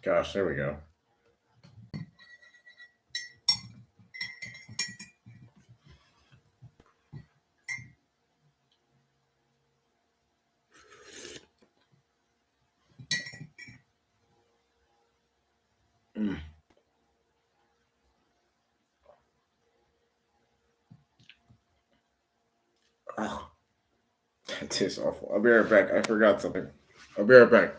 Gosh, there we go. Mm. Oh, that tastes awful. I'll be right back. I forgot something. I'll be right back.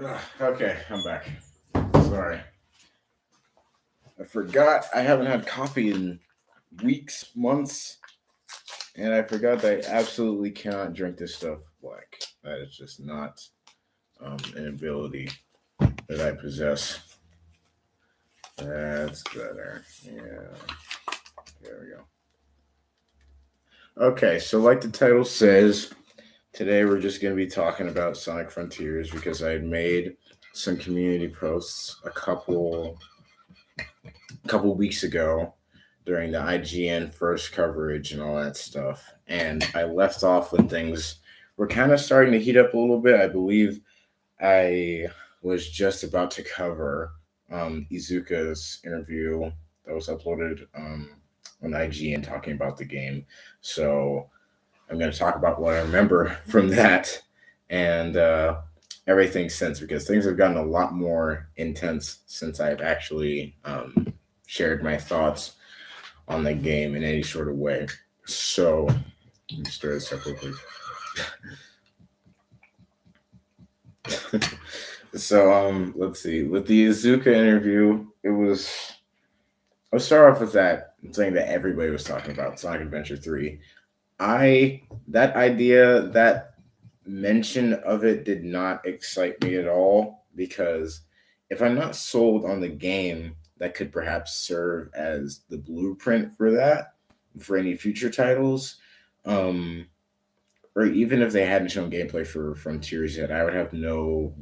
Ugh, okay, I'm back. Sorry. I forgot I haven't had coffee in weeks, months, and I forgot that I absolutely cannot drink this stuff black. That is just not an ability that I possess. That's better. Yeah. There we go. Okay, so like the title says, today we're just going to be talking about Sonic Frontiers because I had made some community posts a couple weeks ago during the IGN first coverage and all that stuff. And I left off when things were kind of starting to heat up a little bit. I believe I was just about to cover Izuka's interview that was uploaded on IGN talking about the game. So I'm going to talk about what I remember from that and everything since, because things have gotten a lot more intense since I've actually shared my thoughts on the game in any sort of way. So let me start this up real quick. So let's see. With the Izuka interview, I'll start off with that saying that everybody was talking about Sonic Adventure 3. That idea, that mention of it did not excite me at all, because if I'm not sold on the game that could perhaps serve as the blueprint for that for any future titles, um, or even if they hadn't shown gameplay for Frontiers yet, I would have no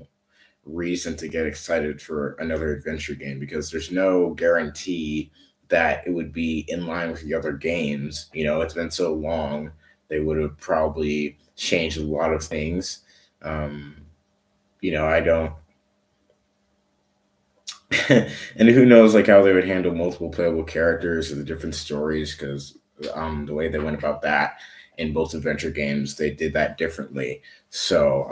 reason to get excited for another adventure game, because there's no guarantee that it would be in line with the other games. It's been so long, they would have probably changed a lot of things. Um, I don't, and who knows like how they would handle multiple playable characters or the different stories, because the way they went about that in both adventure games, they did that differently. So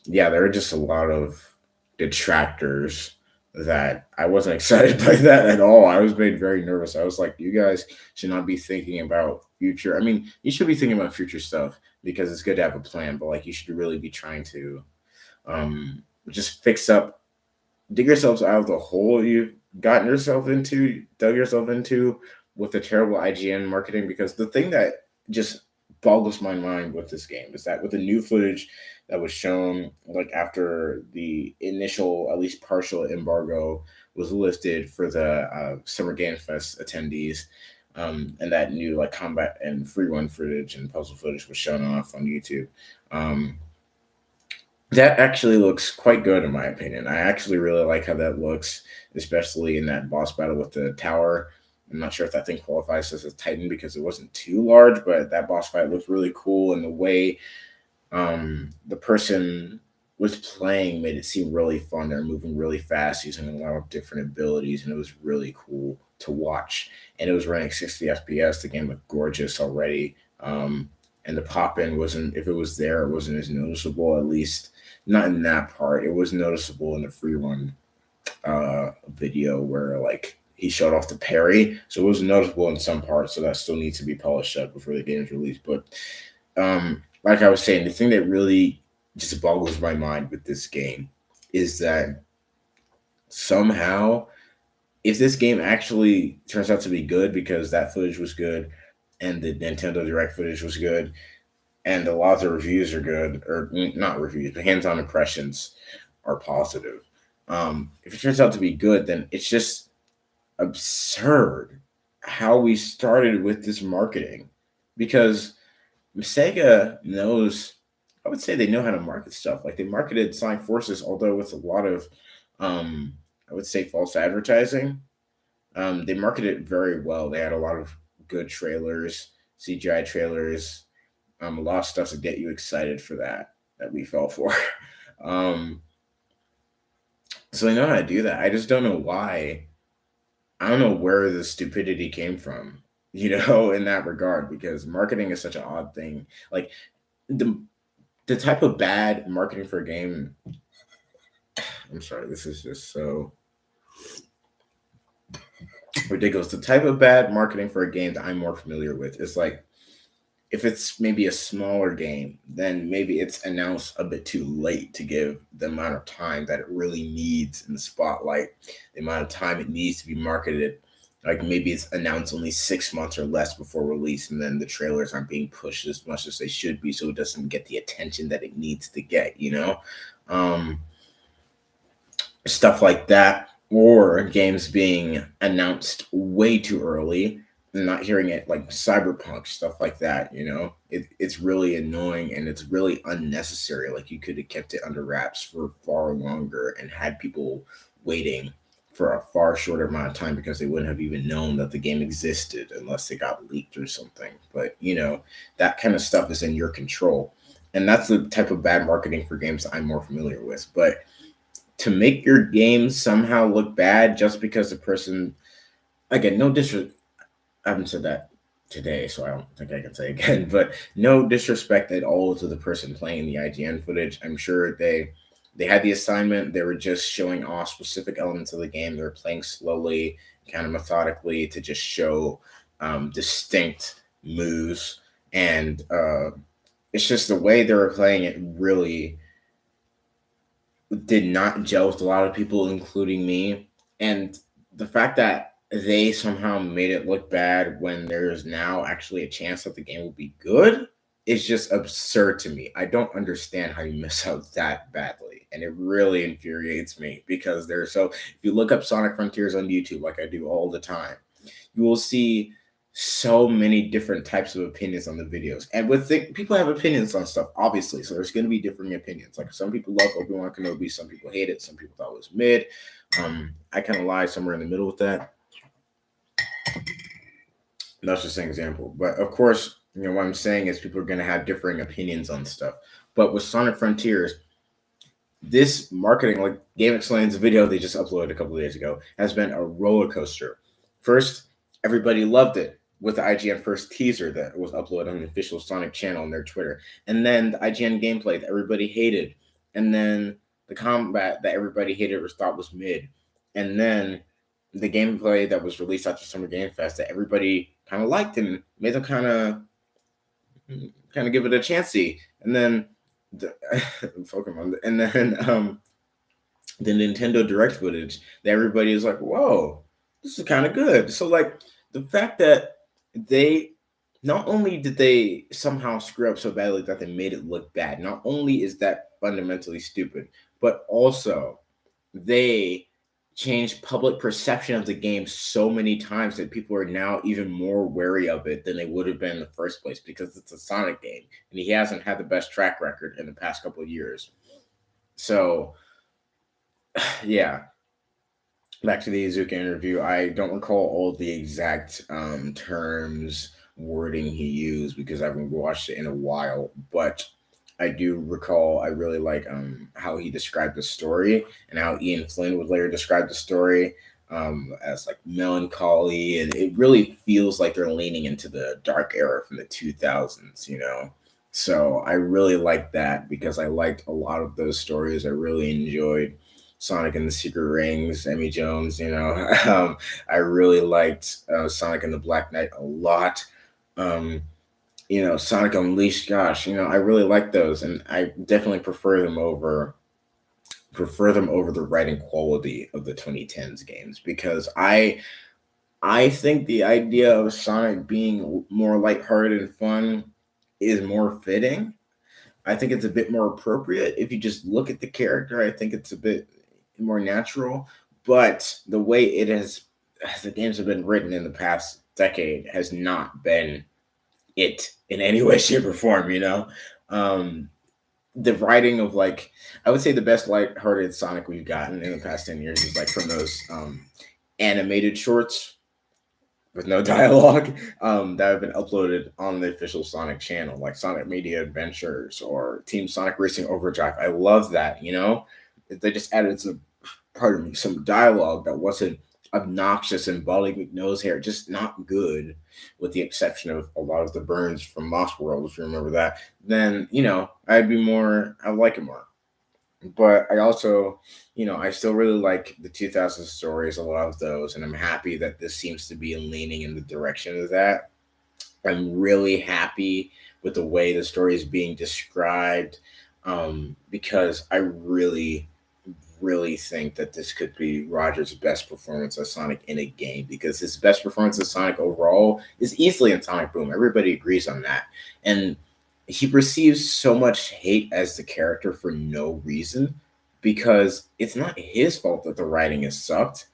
yeah, there are just a lot of detractors that I wasn't excited by that at all. I was made very nervous. I was like, you guys should not be thinking about future. I mean, you should be thinking about future stuff because it's good to have a plan, but like you should really be trying to just dig yourselves out of the hole you've dug yourself into with the terrible IGN marketing. Because the thing that just boggles my mind with this game is that with the new footage that was shown, like after the initial, at least partial embargo was lifted for the Summer Game Fest attendees, and that new like combat and free run footage and puzzle footage was shown off on YouTube. That actually looks quite good in my opinion. I actually really like how that looks, especially in that boss battle with the tower. I'm not sure if that thing qualifies as a Titan because it wasn't too large, but that boss fight looked really cool, and the way the person was playing made it seem really fun. They're moving really fast, using a lot of different abilities, and it was really cool to watch. And it was running 60 FPS. The game looked gorgeous already. And the pop in wasn't, if it was there, it wasn't as noticeable, at least not in that part. It was noticeable in the free run video where like he showed off the parry. So it was noticeable in some parts. So that still needs to be polished up before the game is released. But like I was saying, the thing that really just boggles my mind with this game is that somehow, if this game actually turns out to be good, because that footage was good and the Nintendo Direct footage was good, and a lot of the reviews are good, or not reviews, but hands-on impressions are positive. If it turns out to be good, then it's just absurd how we started with this marketing, because Sega knows, I would say they know how to market stuff. Like they marketed Sonic Forces, although with a lot of, um, I would say, false advertising. They marketed it very well. They had a lot of good trailers, CGI trailers, a lot of stuff to get you excited for that we fell for. um, so they know how to do that. I just don't know why. I don't know where the stupidity came from, in that regard, because marketing is such an odd thing. Like the the type of bad marketing for a game. I'm sorry, this is just so ridiculous. The type of bad marketing for a game that I'm more familiar with is like, if it's maybe a smaller game, then maybe it's announced a bit too late to give the amount of time that it really needs in the spotlight, the amount of time it needs to be marketed. Like maybe it's announced only 6 months or less before release, and then the trailers aren't being pushed as much as they should be, so it doesn't get the attention that it needs to get. Um, Stuff like that, or games being announced way too early and not hearing it, like Cyberpunk, stuff like that. It's really annoying and it's really unnecessary. Like you could have kept it under wraps for far longer and had people waiting for a far shorter amount of time, because they wouldn't have even known that the game existed unless it got leaked or something. But that kind of stuff is in your control, and that's the type of bad marketing for games that I'm more familiar with. But to make your game somehow look bad just because the person, again, no disrespect, I haven't said that today, so I don't think I can say again, but no disrespect at all to the person playing the IGN footage. I'm sure they had the assignment. They were just showing off specific elements of the game. They were playing slowly, kind of methodically, to just show distinct moves. And it's just the way they were playing it really did not gel with a lot of people, including me. And the fact that they somehow made it look bad when there's now actually a chance that the game will be good is just absurd to me. I don't understand how you miss out that badly. And it really infuriates me, because if you look up Sonic Frontiers on YouTube, like I do all the time, you will see so many different types of opinions on the videos. And people have opinions on stuff, obviously. So there's going to be differing opinions. Like some people love Obi-Wan Kenobi, some people hate it, some people thought it was mid. I kind of lie somewhere in the middle with that. That's just an example. But of course, what I'm saying is people are going to have differing opinions on stuff. But with Sonic Frontiers, this marketing, like Game Explain's video they just uploaded a couple of days ago, has been a roller coaster. First, everybody loved it with the IGN first teaser that was uploaded on the official Sonic channel on their Twitter. And then the IGN gameplay that everybody hated. And then the combat that everybody hated or thought was mid. And then the gameplay that was released after Summer Game Fest that everybody kind of liked and made them kind of give it a chancey. And then the Pokemon, and then the Nintendo Direct footage that everybody is like, whoa, this is kind of good. So like the fact that they not only did they somehow screw up so badly that they made it look bad, not only is that fundamentally stupid, but also they changed public perception of the game so many times that people are now even more wary of it than they would have been in the first place, because it's a Sonic game and he hasn't had the best track record in the past couple of years. So yeah, back to the Iizuka interview. I don't recall all the exact terms, wording he used, because I haven't watched it in a while, but I do recall I really like how he described the story and how Ian Flynn would later describe the story as like melancholy, and it really feels like they're leaning into the dark era from the 2000s. So I really like that, because I liked a lot of those stories. I really enjoyed Sonic and the Secret Rings, Emmy Jones. I really liked Sonic and the Black Knight a lot. Sonic Unleashed, gosh, I really like those, and I definitely prefer them over the writing quality of the 2010s games, because I think the idea of Sonic being more lighthearted and fun is more fitting. I think it's a bit more appropriate if you just look at the character. I think it's a bit more natural, but the way the games have been written in the past decade has not been it in any way, shape, or form. Um, the writing of like I would say the best light-hearted Sonic we've gotten in the past 10 years is like from those animated shorts with no dialogue that have been uploaded on the official Sonic channel, like Sonic Media Adventures or Team Sonic Racing Overdrive. I love that. They just added some dialogue that wasn't obnoxious and Bolly McNose hair, just not good, with the exception of a lot of the burns from Lost World, if you remember that. Then I like it more. But I also, I still really like the 2000 stories, a lot of those, and I'm happy that this seems to be leaning in the direction of that. I'm really happy with the way the story is being described, because I really think that this could be Roger's best performance as Sonic in a game, because his best performance as Sonic overall is easily in Sonic Boom. Everybody agrees on that. And he receives so much hate as the character for no reason, because it's not his fault that the writing is sucked.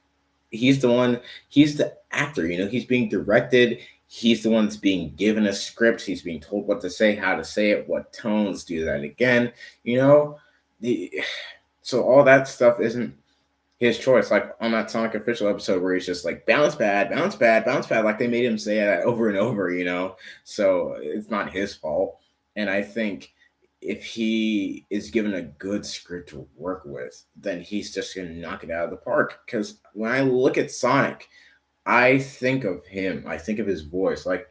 He's the actor, he's being directed. He's the one that's being given a script. He's being told what to say, how to say it, what tones, do that again, you know? The, so all that stuff isn't his choice. Like on that Sonic official episode where he's just like bounce bad, bounce bad, bounce bad, like they made him say that over and over. So it's not his fault. And I think if he is given a good script to work with, then he's just gonna knock it out of the park. Because when I look at Sonic, I think of him. I think of his voice. Like,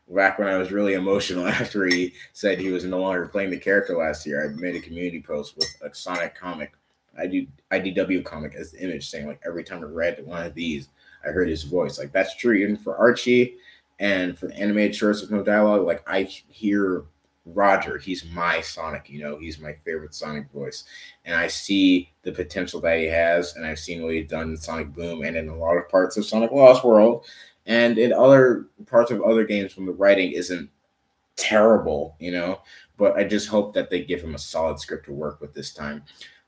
back when I was really emotional after he said he was no longer playing the character last year, I made a community post with a Sonic comic, IDW comic as the image, saying like every time I read one of these, I heard his voice. Like that's true even for Archie and for the animated shorts with no dialogue. Like I hear Roger. He's my Sonic. He's my favorite Sonic voice, and I see the potential that he has, and I've seen what he's done in Sonic Boom and in a lot of parts of Sonic Lost World, and in other parts of other games when the writing isn't terrible. But I just hope that they give him a solid script to work with this time.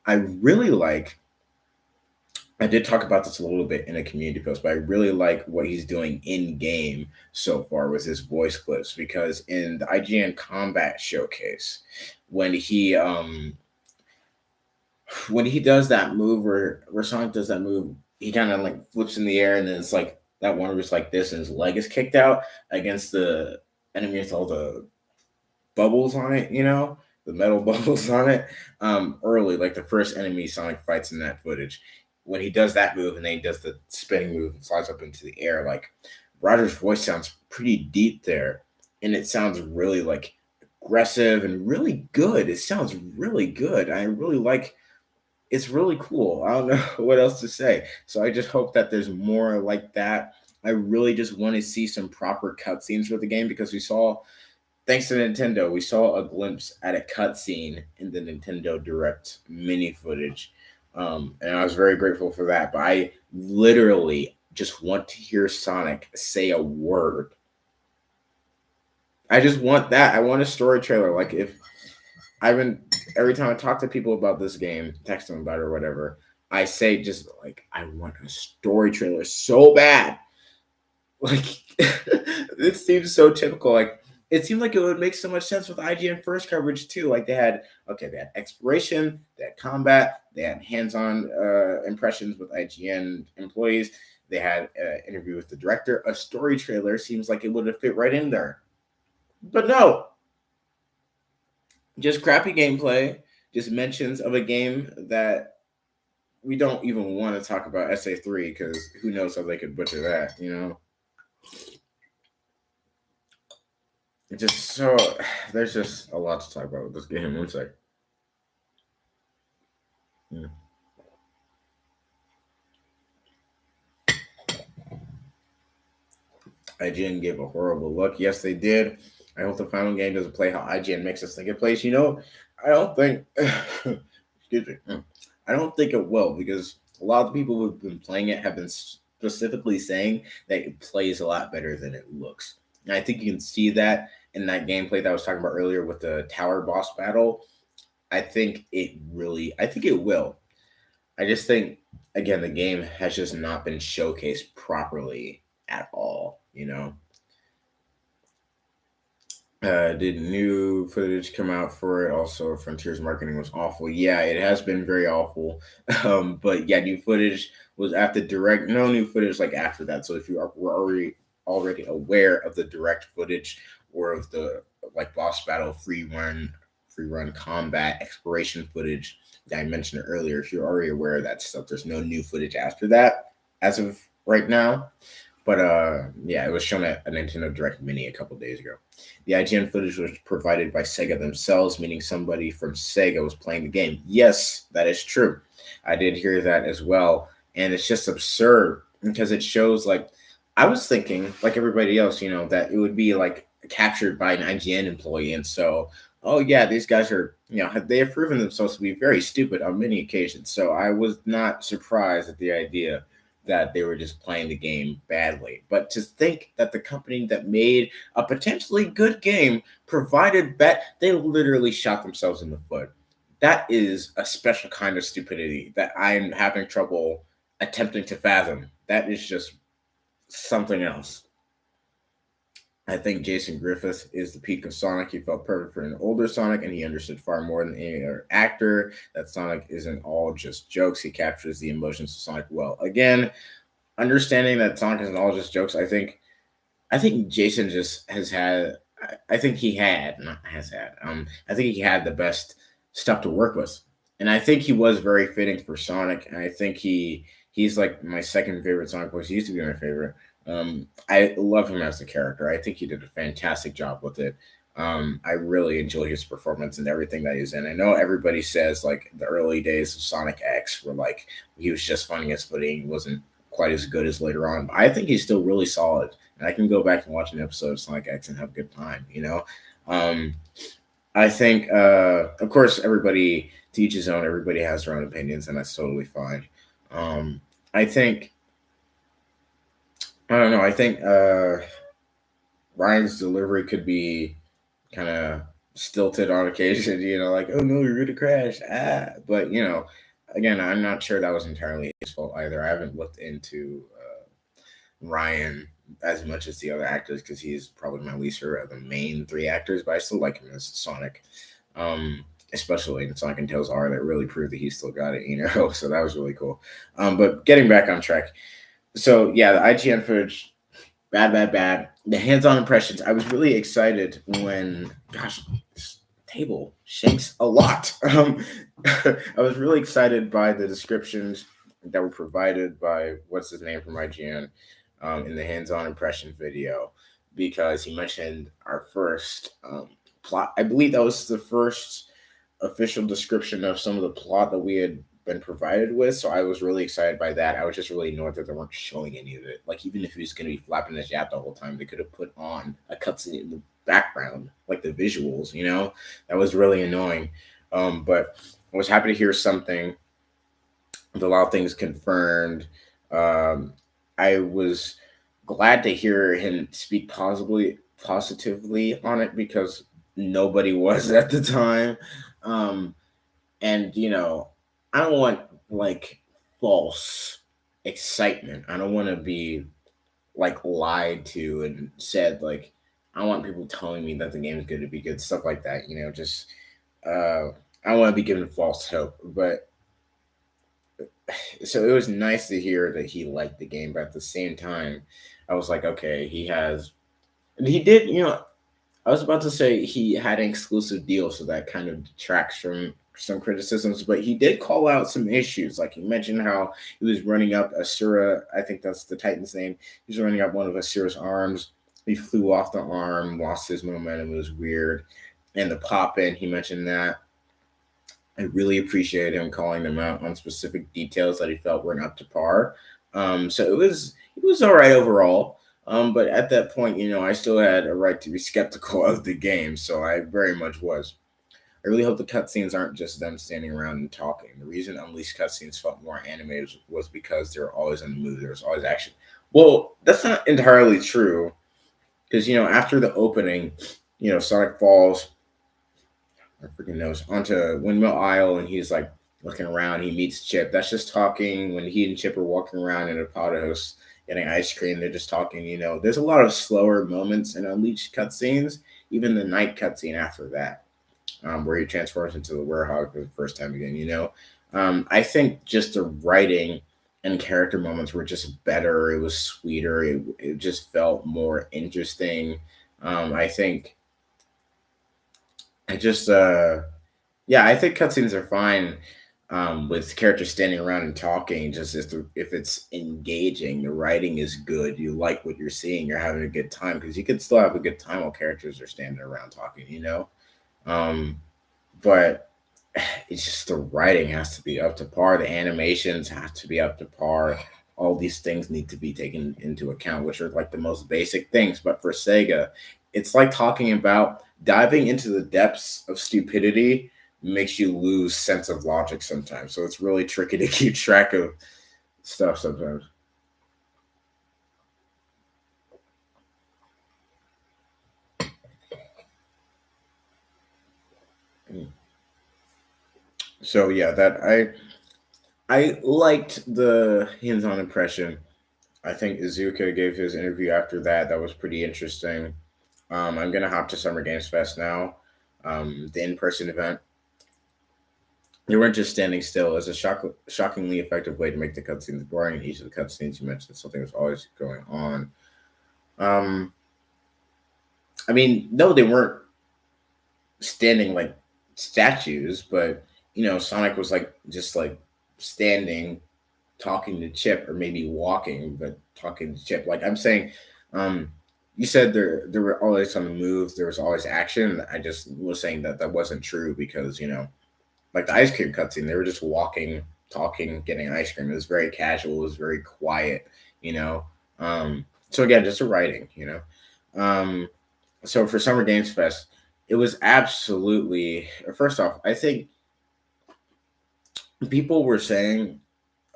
I really like. I did talk about this a little bit in a community post, but I really like what he's doing in game so far with his voice clips, because in the IGN Combat Showcase, when he does that move where Sonic does that move, he kind of like flips in the air, and then it's like that one where it's like this and his leg is kicked out against the enemy with all the bubbles on it, the metal bubbles on it. Early, like the first enemy Sonic fights in that footage, when he does that move and then he does the spinning move and flies up into the air, like Roger's voice sounds pretty deep there, and it sounds really like aggressive and really good. It sounds really good. I really like. It's really cool. I don't know what else to say. So I just hope that there's more like that. I really just want to see some proper cutscenes for the game, because we saw, thanks to Nintendo, we saw a glimpse at a cutscene in the Nintendo Direct mini footage. And I was very grateful for that. But I literally just want to hear Sonic say a word. I just want that. I want a story trailer. Like if I've been, every time I talk to people about this game, text them about it or whatever, I say just like I want a story trailer so bad. Like it seems so typical. Like it seemed like it would make so much sense with IGN first coverage too. Like they had exploration, they had combat, they had hands-on impressions with IGN employees, they had an interview with the director. A story trailer seems like it would have fit right in there, but no, just crappy gameplay, just mentions of a game that we don't even want to talk about, SA3, because who knows how they could butcher that. It's just so, there's just a lot to talk about with this game. One sec. Yeah. IGN gave a horrible look. Yes, they did. I hope the final game doesn't play how IGN makes us think it plays. I don't think, excuse me, I don't think it will, because a lot of the people who've been playing it have been specifically saying that it plays a lot better than it looks. And I think you can see that in that gameplay that I was talking about earlier with the tower boss battle. I think it will. I just think, again, the game has just not been showcased properly at all. You know, did new footage come out for it? Also, Frontier's marketing was awful. Yeah, it has been very awful. But yeah, new footage was after direct. No new footage like after that. So if you were already aware of the direct footage or of the like boss battle free run combat exploration footage that I mentioned earlier, if you're already aware of that stuff, there's no new footage after that as of right now. But yeah, it was shown at a Nintendo Direct Mini a couple days ago. The IGN footage was provided by Sega themselves, meaning somebody from Sega was playing the game. Yes, that is true. I did hear that as well, and it's just absurd because it shows like I was thinking, like everybody else, that it would be like captured by an IGN employee, and so oh yeah, these guys are they have proven themselves to be very stupid on many occasions. So I was not surprised at the idea that they were just playing the game badly. But to think that the company that made a potentially good game provided bet, they literally shot themselves in the foot. That is a special kind of stupidity that I'm having trouble attempting to fathom. That is just something else. I think Jason Griffith is the peak of Sonic. He felt perfect for an older Sonic, and he understood far more than any other actor that Sonic isn't all just jokes. He captures the emotions of Sonic well. Again, understanding that Sonic isn't all just jokes, I think Jason just has had. I think he had not has had. I think he had the best stuff to work with, and I think he was very fitting for Sonic. And I think he's like my second favorite Sonic voice. He used to be my favorite. I love him as a character. I think he did a fantastic job with it. I really enjoy his performance and everything that he's in. I know everybody says like the early days of Sonic X were like he was just finding his footing. He wasn't quite as good as later on. But I think he's still really solid. And I can go back and watch an episode of Sonic X and have a good time. Um, I think, of course, everybody to each his own. Everybody has their own opinions, and that's totally fine. Um, I think, I don't know. I think Ryan's delivery could be kind of stilted on occasion, like, oh no, you're going to crash. But, again, I'm not sure that was entirely his fault either. I haven't looked into Ryan as much as the other actors because he's probably my least favorite of the main three actors, but I still like him as Sonic. Especially in Sonic and Tails R, that really proved that he still got it. So that was really cool. But getting back on track. So yeah, the IGN footage, bad, bad, bad. The hands-on impressions, I was really excited when, gosh, this table shakes a lot. I was really excited by the descriptions that were provided by what's his name from IGN in the hands-on impression video because he mentioned our first plot. I believe that was the first official description of some of the plot that we had been provided with. So I was really excited by that. I was just really annoyed that they weren't showing any of it. Like even if he was going to be flapping his yap the whole time, they could have put on a cutscene in the background, like the visuals. That was really annoying. But I was happy to hear something with a lot of things confirmed. I was glad to hear him speak positively on it because nobody was at the time. Um, and I don't want like false excitement. I don't want to be like lied to and said like I want people telling me that the game is going to be good, stuff like that. Just I don't want to be given false hope. But so it was nice to hear that he liked the game, but at the same time, I was like, okay, he did. I was about to say he had an exclusive deal, so that kind of detracts from some criticisms, but he did call out some issues. Like he mentioned how he was running up Asura, I think that's the Titan's name. He was running up one of Asura's arms. He flew off the arm, lost his momentum. It was weird. And the pop in, he mentioned that. I really appreciated him calling them out on specific details that he felt weren't up to par. So it was all right overall. But at that point, I still had a right to be skeptical of the game, so I very much was. I really hope the cutscenes aren't just them standing around and talking. The reason Unleashed cutscenes felt more animated was because they were always on the move. There was always action. Well, that's not entirely true because after the opening, Sonic falls I freaking knows onto Windmill Isle, and he's like looking around. He meets Chip. That's just talking when he and Chip are walking around in a pod house, getting ice cream. They're just talking. There's a lot of slower moments in Unleashed cutscenes. Even the night cutscene after that, where he transforms into the werehog for the first time again. I think just the writing and character moments were just better. It was sweeter. It just felt more interesting. I think I just yeah, I think cutscenes are fine with characters standing around and talking. Just if it's engaging, the writing is good. You like what you're seeing. You're having a good time because you can still have a good time while characters are standing around talking. Um, but it's just the writing has to be up to par. The animations have to be up to par. All these things need to be taken into account, which are like the most basic things. But for Sega, it's like talking about diving into the depths of stupidity makes you lose sense of logic sometimes. So it's really tricky to keep track of stuff sometimes. So yeah, that I liked the hands-on impression. I think Izuka gave his interview after that. That was pretty interesting. I'm gonna hop to Summer Games Fest now. The in-person event. They weren't just standing still. It's a shockingly effective way to make the cutscenes boring. In each of the cutscenes, you mentioned something was always going on. Um, I mean, no, they weren't standing like statues, but Sonic was like just like standing, talking to Chip, or maybe walking, but talking to Chip. Like I'm saying, um, you said there were always on the move, there was always action. I just was saying that that wasn't true because like the ice cream cutscene, they were just walking, talking, getting ice cream. It was very casual. It was very quiet. You know. So again, just a writing. Um, so for Summer Games Fest, it was absolutely. First off, I think people were saying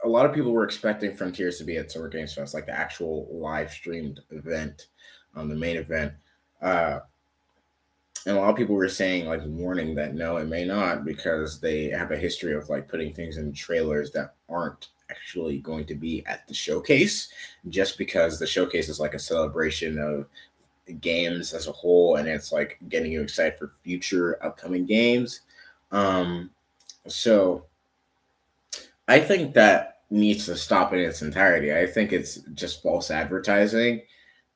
a lot of people were expecting Frontiers to be at Summer Games Fest, like the actual live streamed event, the main event. Uh, and a lot of people were saying, like, warning that no, it may not, because they have a history of like putting things in trailers that aren't actually going to be at the showcase, just because the showcase is like a celebration of games as a whole, and it's like getting you excited for future upcoming games. Um, so I think that needs to stop in its entirety. I think it's just false advertising.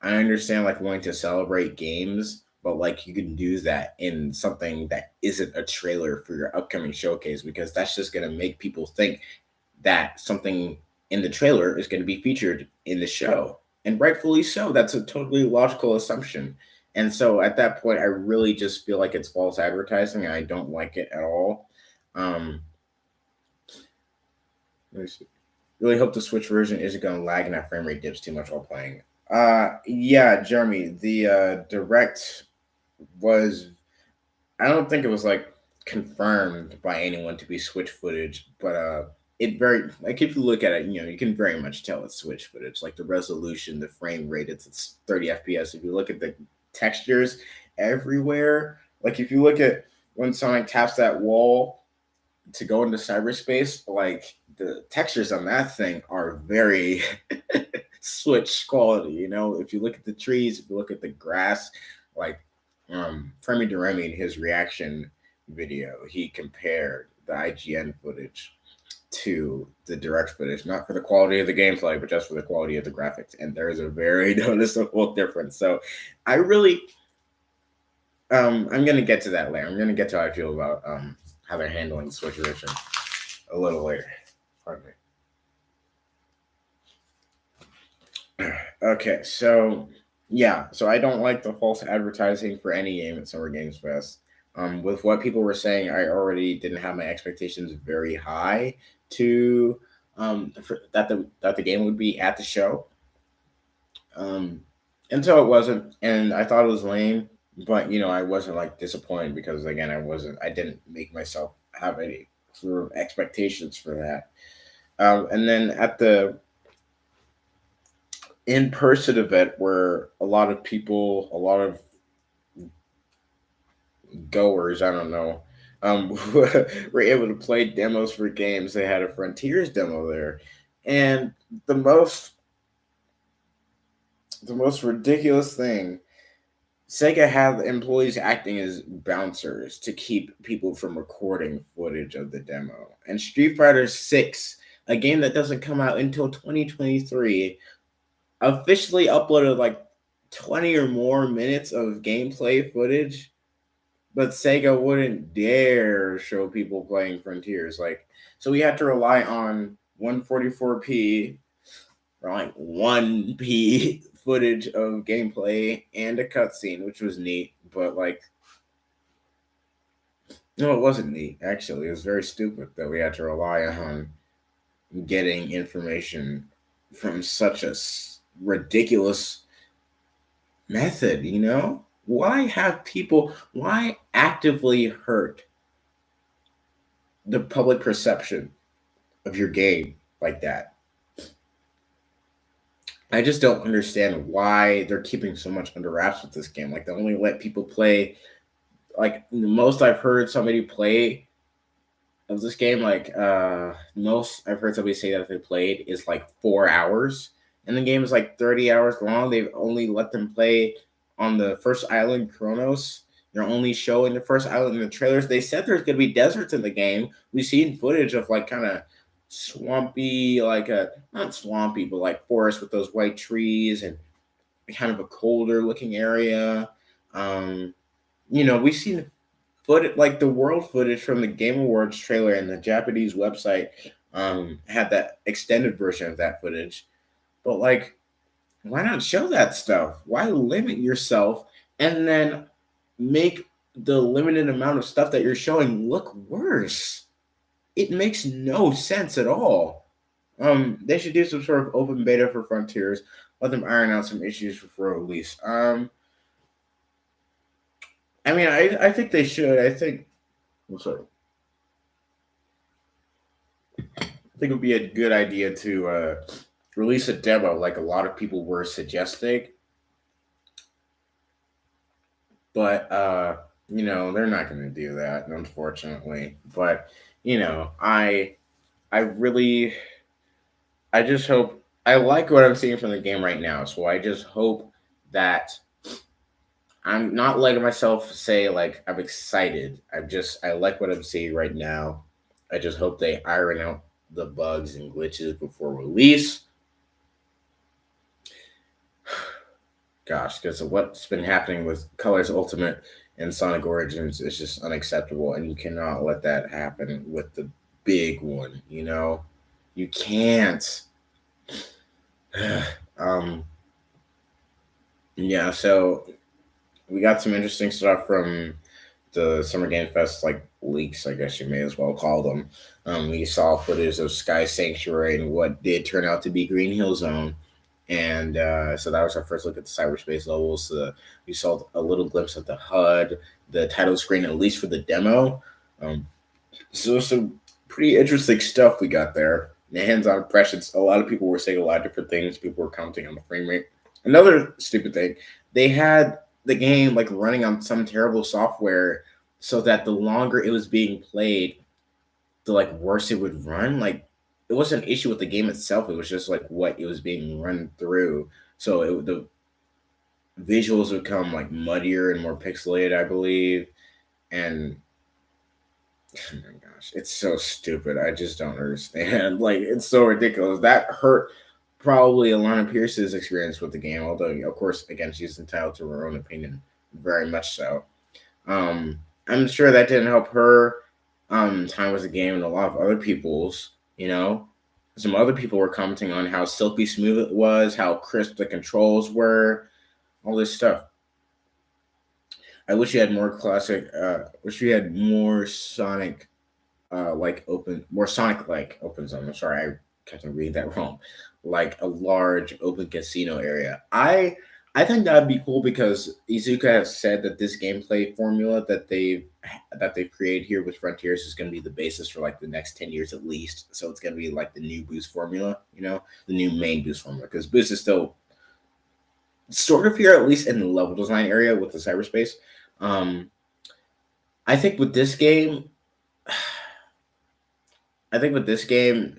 I understand like wanting to celebrate games, but like you can do that in something that isn't a trailer for your upcoming showcase, because that's just going to make people think that something in the trailer is going to be featured in the show. And rightfully so. That's a totally logical assumption. And so at that point, I really just feel like it's false advertising. And I don't like it at all. Um, let me see. Really hope the Switch version isn't going to lag and that frame rate dips too much while playing. Yeah, Jeremy, the direct was, I don't think it was like confirmed by anyone to be Switch footage, but it very, like, if you look at it, you can very much tell it's Switch footage. Like the resolution, the frame rate, it's 30 FPS. If you look at the textures everywhere, like if you look at when Sonic taps that wall to go into cyberspace, like the textures on that thing are very Switch quality. If you look at the trees, if you look at the grass, like Femi Duremi in his reaction video, he compared the IGN footage to the direct footage, not for the quality of the gameplay, but just for the quality of the graphics. And there is a very noticeable difference. So I really, I'm going to get to that later. I'm going to get to how I feel about how they're handling the Switch edition a little later. Pardon me. Okay, so yeah, so I don't like the false advertising for any game at Summer Games Fest. With what people were saying, I already didn't have my expectations very high to that the game would be at the show. Um, and so it wasn't, and I thought it was lame. But I wasn't like disappointed because again, I didn't make myself have any sort of expectations for that. And then at the in-person event where a lot of people, a lot of goers, I don't know, were able to play demos for games. They had a Frontiers demo there, and the most The most ridiculous thing. Sega had employees acting as bouncers to keep people from recording footage of the demo. And Street Fighter 6, a game that doesn't come out until 2023, officially uploaded like 20 or more minutes of gameplay footage, but Sega wouldn't dare show people playing Frontiers. Like, so we had to rely on 144p or like 1p footage of gameplay and a cutscene, which was neat, but like, no, it wasn't neat, actually. It was very stupid that we had to rely on getting information from such a ridiculous method, you know? Why actively hurt the public perception of your game like that? I just don't understand why they're keeping so much under wraps with this game. Like, they only let people play, like, the most I've heard somebody play of this game, like most I've heard somebody say that they played is like 4 hours, and the game is like 30 hours long. They've only let them play on the first island, Kronos. They're only showing the first island in the trailers. They said there's gonna be deserts in the game. We've seen footage of like kind of swampy, like a not swampy, but like forest with those white trees and kind of a colder looking area. Um, we've seen like the world footage from the Game Awards trailer, and the Japanese website had that extended version of that footage. But like, why not show that stuff? Why limit yourself and then make the limited amount of stuff that you're showing look worse? It makes no sense at all. They should do some sort of open beta for Frontiers. Let them iron out some issues before release. I mean, I think they should. I'm sorry. I think it would be a good idea to release a demo like a lot of people were suggesting, but they're not going to do that, unfortunately. But you know, I just hope I like what I'm seeing from the game right now. So I just hope that I'm not letting myself say like I'm excited. I like what I'm seeing right now. I just hope they iron out the bugs and glitches before release. Gosh, because of what's been happening with Colors Ultimate and Sonic Origins is just unacceptable, and you cannot let that happen with the big one. You can't. um, yeah, so we got some interesting stuff from the Summer Game Fest, like leaks, I guess you may as well call them. We saw footage of Sky Sanctuary and what did turn out to be Green Hill Zone. And so that was our first look at the cyberspace levels. We saw a little glimpse of the HUD, the title screen, at least for the demo. So some pretty interesting stuff we got there. The hands-on impressions. A lot of people were saying a lot of different things. People were commenting on the frame rate. Another stupid thing, they had the game like running on some terrible software so that the longer it was being played, the like worse it would run. Like, it wasn't an issue with the game itself. It was just like what it was being run through. So the visuals would come like muddier and more pixelated, I believe. And oh my gosh, it's so stupid. I just don't understand. Like, it's so ridiculous. That hurt probably Alana Pierce's experience with the game. Although, of course, again, she's entitled to her own opinion, very much so. I'm sure that didn't help her time with the game, and a lot of other people's. Some other people were commenting on how silky smooth it was, how crisp the controls were, all this stuff. I wish you had more classic. Wish you had more Sonic, more Sonic like open zone. I'm sorry, I kept on reading that wrong. Like a large open casino area. I think that'd be cool because Izuka has said that this gameplay formula that they've created here with Frontiers is going to be the basis for like the next 10 years at least. So it's going to be like the new Boost formula, the new main Boost formula, because Boost is still sort of here at least in the level design area with the cyberspace. Um, I think with this game, I think with this game,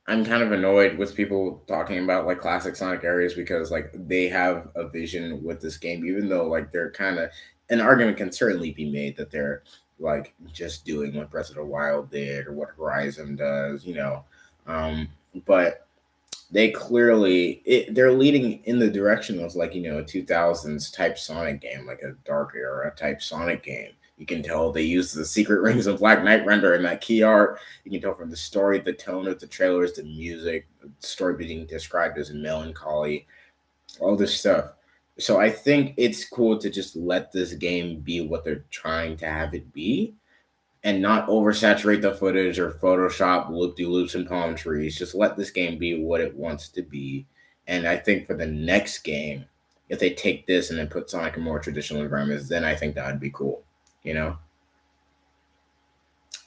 I'm kind of annoyed with people talking about like classic Sonic areas because like they have a vision with this game, even though like they're kind of an argument can certainly be made that they're like just doing what Breath of the Wild did or what Horizon does, you know. Um, but they clearly they're leading in the direction of like a 2000s type Sonic game, like a dark era type Sonic game. You can tell they use the secret rings of Black Knight render in that key art. You can tell from the story, the tone of the trailers, the music, the story being described as melancholy, all this stuff. So I think it's cool to just let this game be what they're trying to have it be and not oversaturate the footage or Photoshop loop de loops and palm trees. Just let this game be what it wants to be. And I think for the next game, if they take this and then put Sonic in more traditional environments, then I think that would be cool, you know?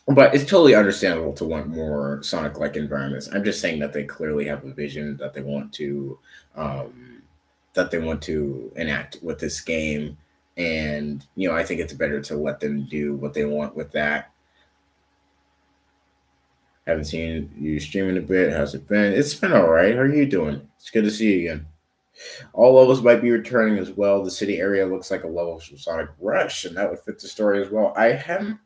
But it's totally understandable to want more Sonic like environments. I'm just saying that they clearly have a vision um, that they want to enact with this game. And, I think it's better to let them do what they want with that. Haven't seen you streaming a bit. How's it been? It's been all right. How are you doing? It's good to see you again. All levels might be returning as well. The city area looks like a level from Sonic Rush, and that would fit the story as well. I haven't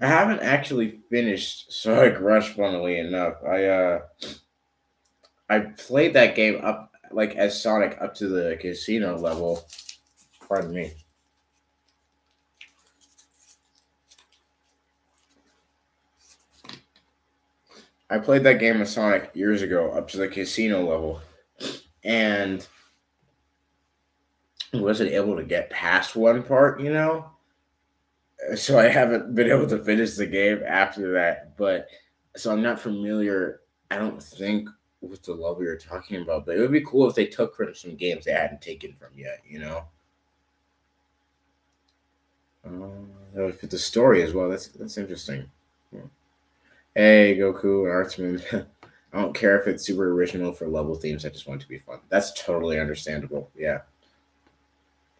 actually finished Sonic Rush, funnily enough. I played that game up like as Sonic up to the casino level. Pardon me. I played that game of Sonic years ago up to the casino level, and wasn't able to get past one part. So I haven't been able to finish the game after that. But so I'm not familiar. I don't think with the level you're talking about, but it would be cool if they took from some games they hadn't taken from yet. That would fit the story as well. That's interesting. Hey, Goku and Artsman. I don't care if it's super original for level themes. I just want it to be fun. That's totally understandable. Yeah.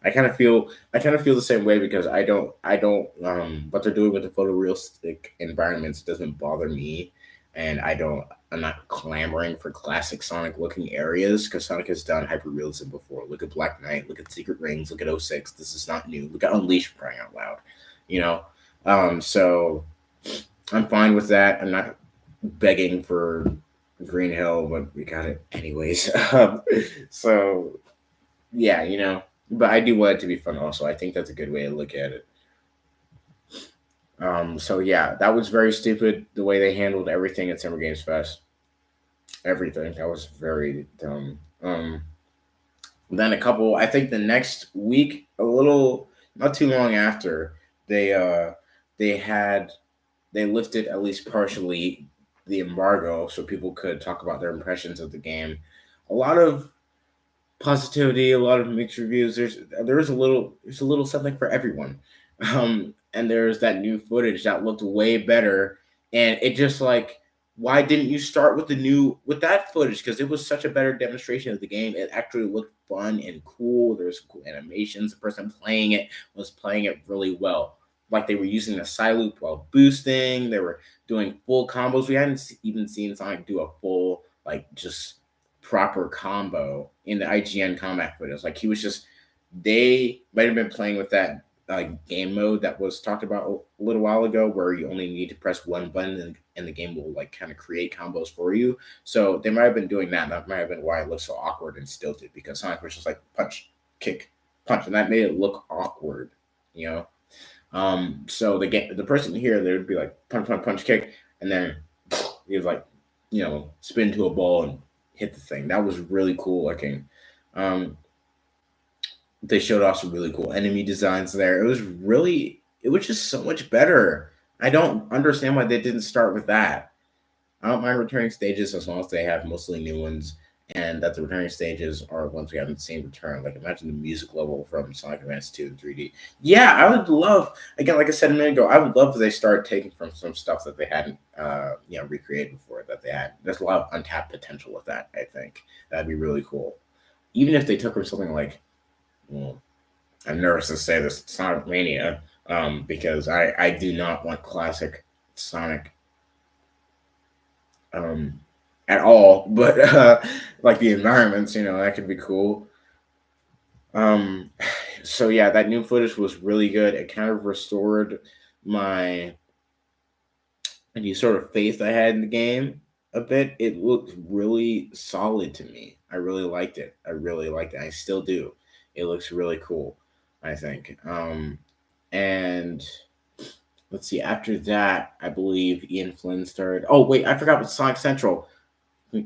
I kind of feel the same way because I don't what they're doing with the photorealistic environments doesn't bother me, and I'm not clamoring for classic Sonic looking areas because Sonic has done hyperrealism before. Look at Black Knight, look at Secret Rings, look at '06. This is not new. Look at Unleashed, for crying out loud, you know. So I'm fine with that. I'm not begging for Green Hill, but we got it anyways. So yeah. But I do want it to be fun also. I think that's a good way to look at it. So yeah, that was very stupid the way they handled everything at Summer Games Fest. Everything. That was very dumb. Then I think the next week, a little not too long after, they uh they had they lifted at least partially the embargo so people could talk about their impressions of the game. A lot of positivity, a lot of mixed reviews. There's a little something for everyone. And there's that new footage that looked way better, and it just like why didn't you start with that footage because it was such a better demonstration of the game. It actually looked fun and cool. There's cool animations. The person playing it was playing it really well. Like they were using the side loop while boosting. They were doing full combos. We hadn't even seen Sonic do a full like just proper combo in the IGN combat footage. Like he was just they might have been playing with that game mode that was talked about a little while ago, where you only need to press one button and the game will like kind of create combos for you. So they might have been doing that. And that might have been why it looked so awkward and stilted because Sonic was just like punch, kick, punch, and that made it look awkward. You know. So the person here they would be like punch, punch, punch, kick, and then he was like spin to a ball and hit the thing. That was really cool looking. Um, they showed off some really cool enemy designs there. It was just so much better. I don't understand why they didn't start with that. I don't mind returning stages as long as they have mostly new ones and that the returning stages are ones we haven't seen return. Like imagine the music level from Sonic Advance 2 in 3D. Yeah, I would love again, like I said a minute ago, I would love if they start taking from some stuff that they hadn't recreated before that they had. There's a lot of untapped potential with that, I think. That'd be really cool. Even if they took from something like well, I'm nervous to say this Sonic Mania, because I do not want classic Sonic um, at all, but like the environments, that could be cool. Um, so yeah, that new footage was really good. It kind of restored my any sort of faith I had in the game a bit. It looked really solid to me. I really liked it. I really liked it. I still do. It looks really cool, I think. And let's see. After that, I believe Ian Flynn started. Oh wait, I forgot what Sonic Central,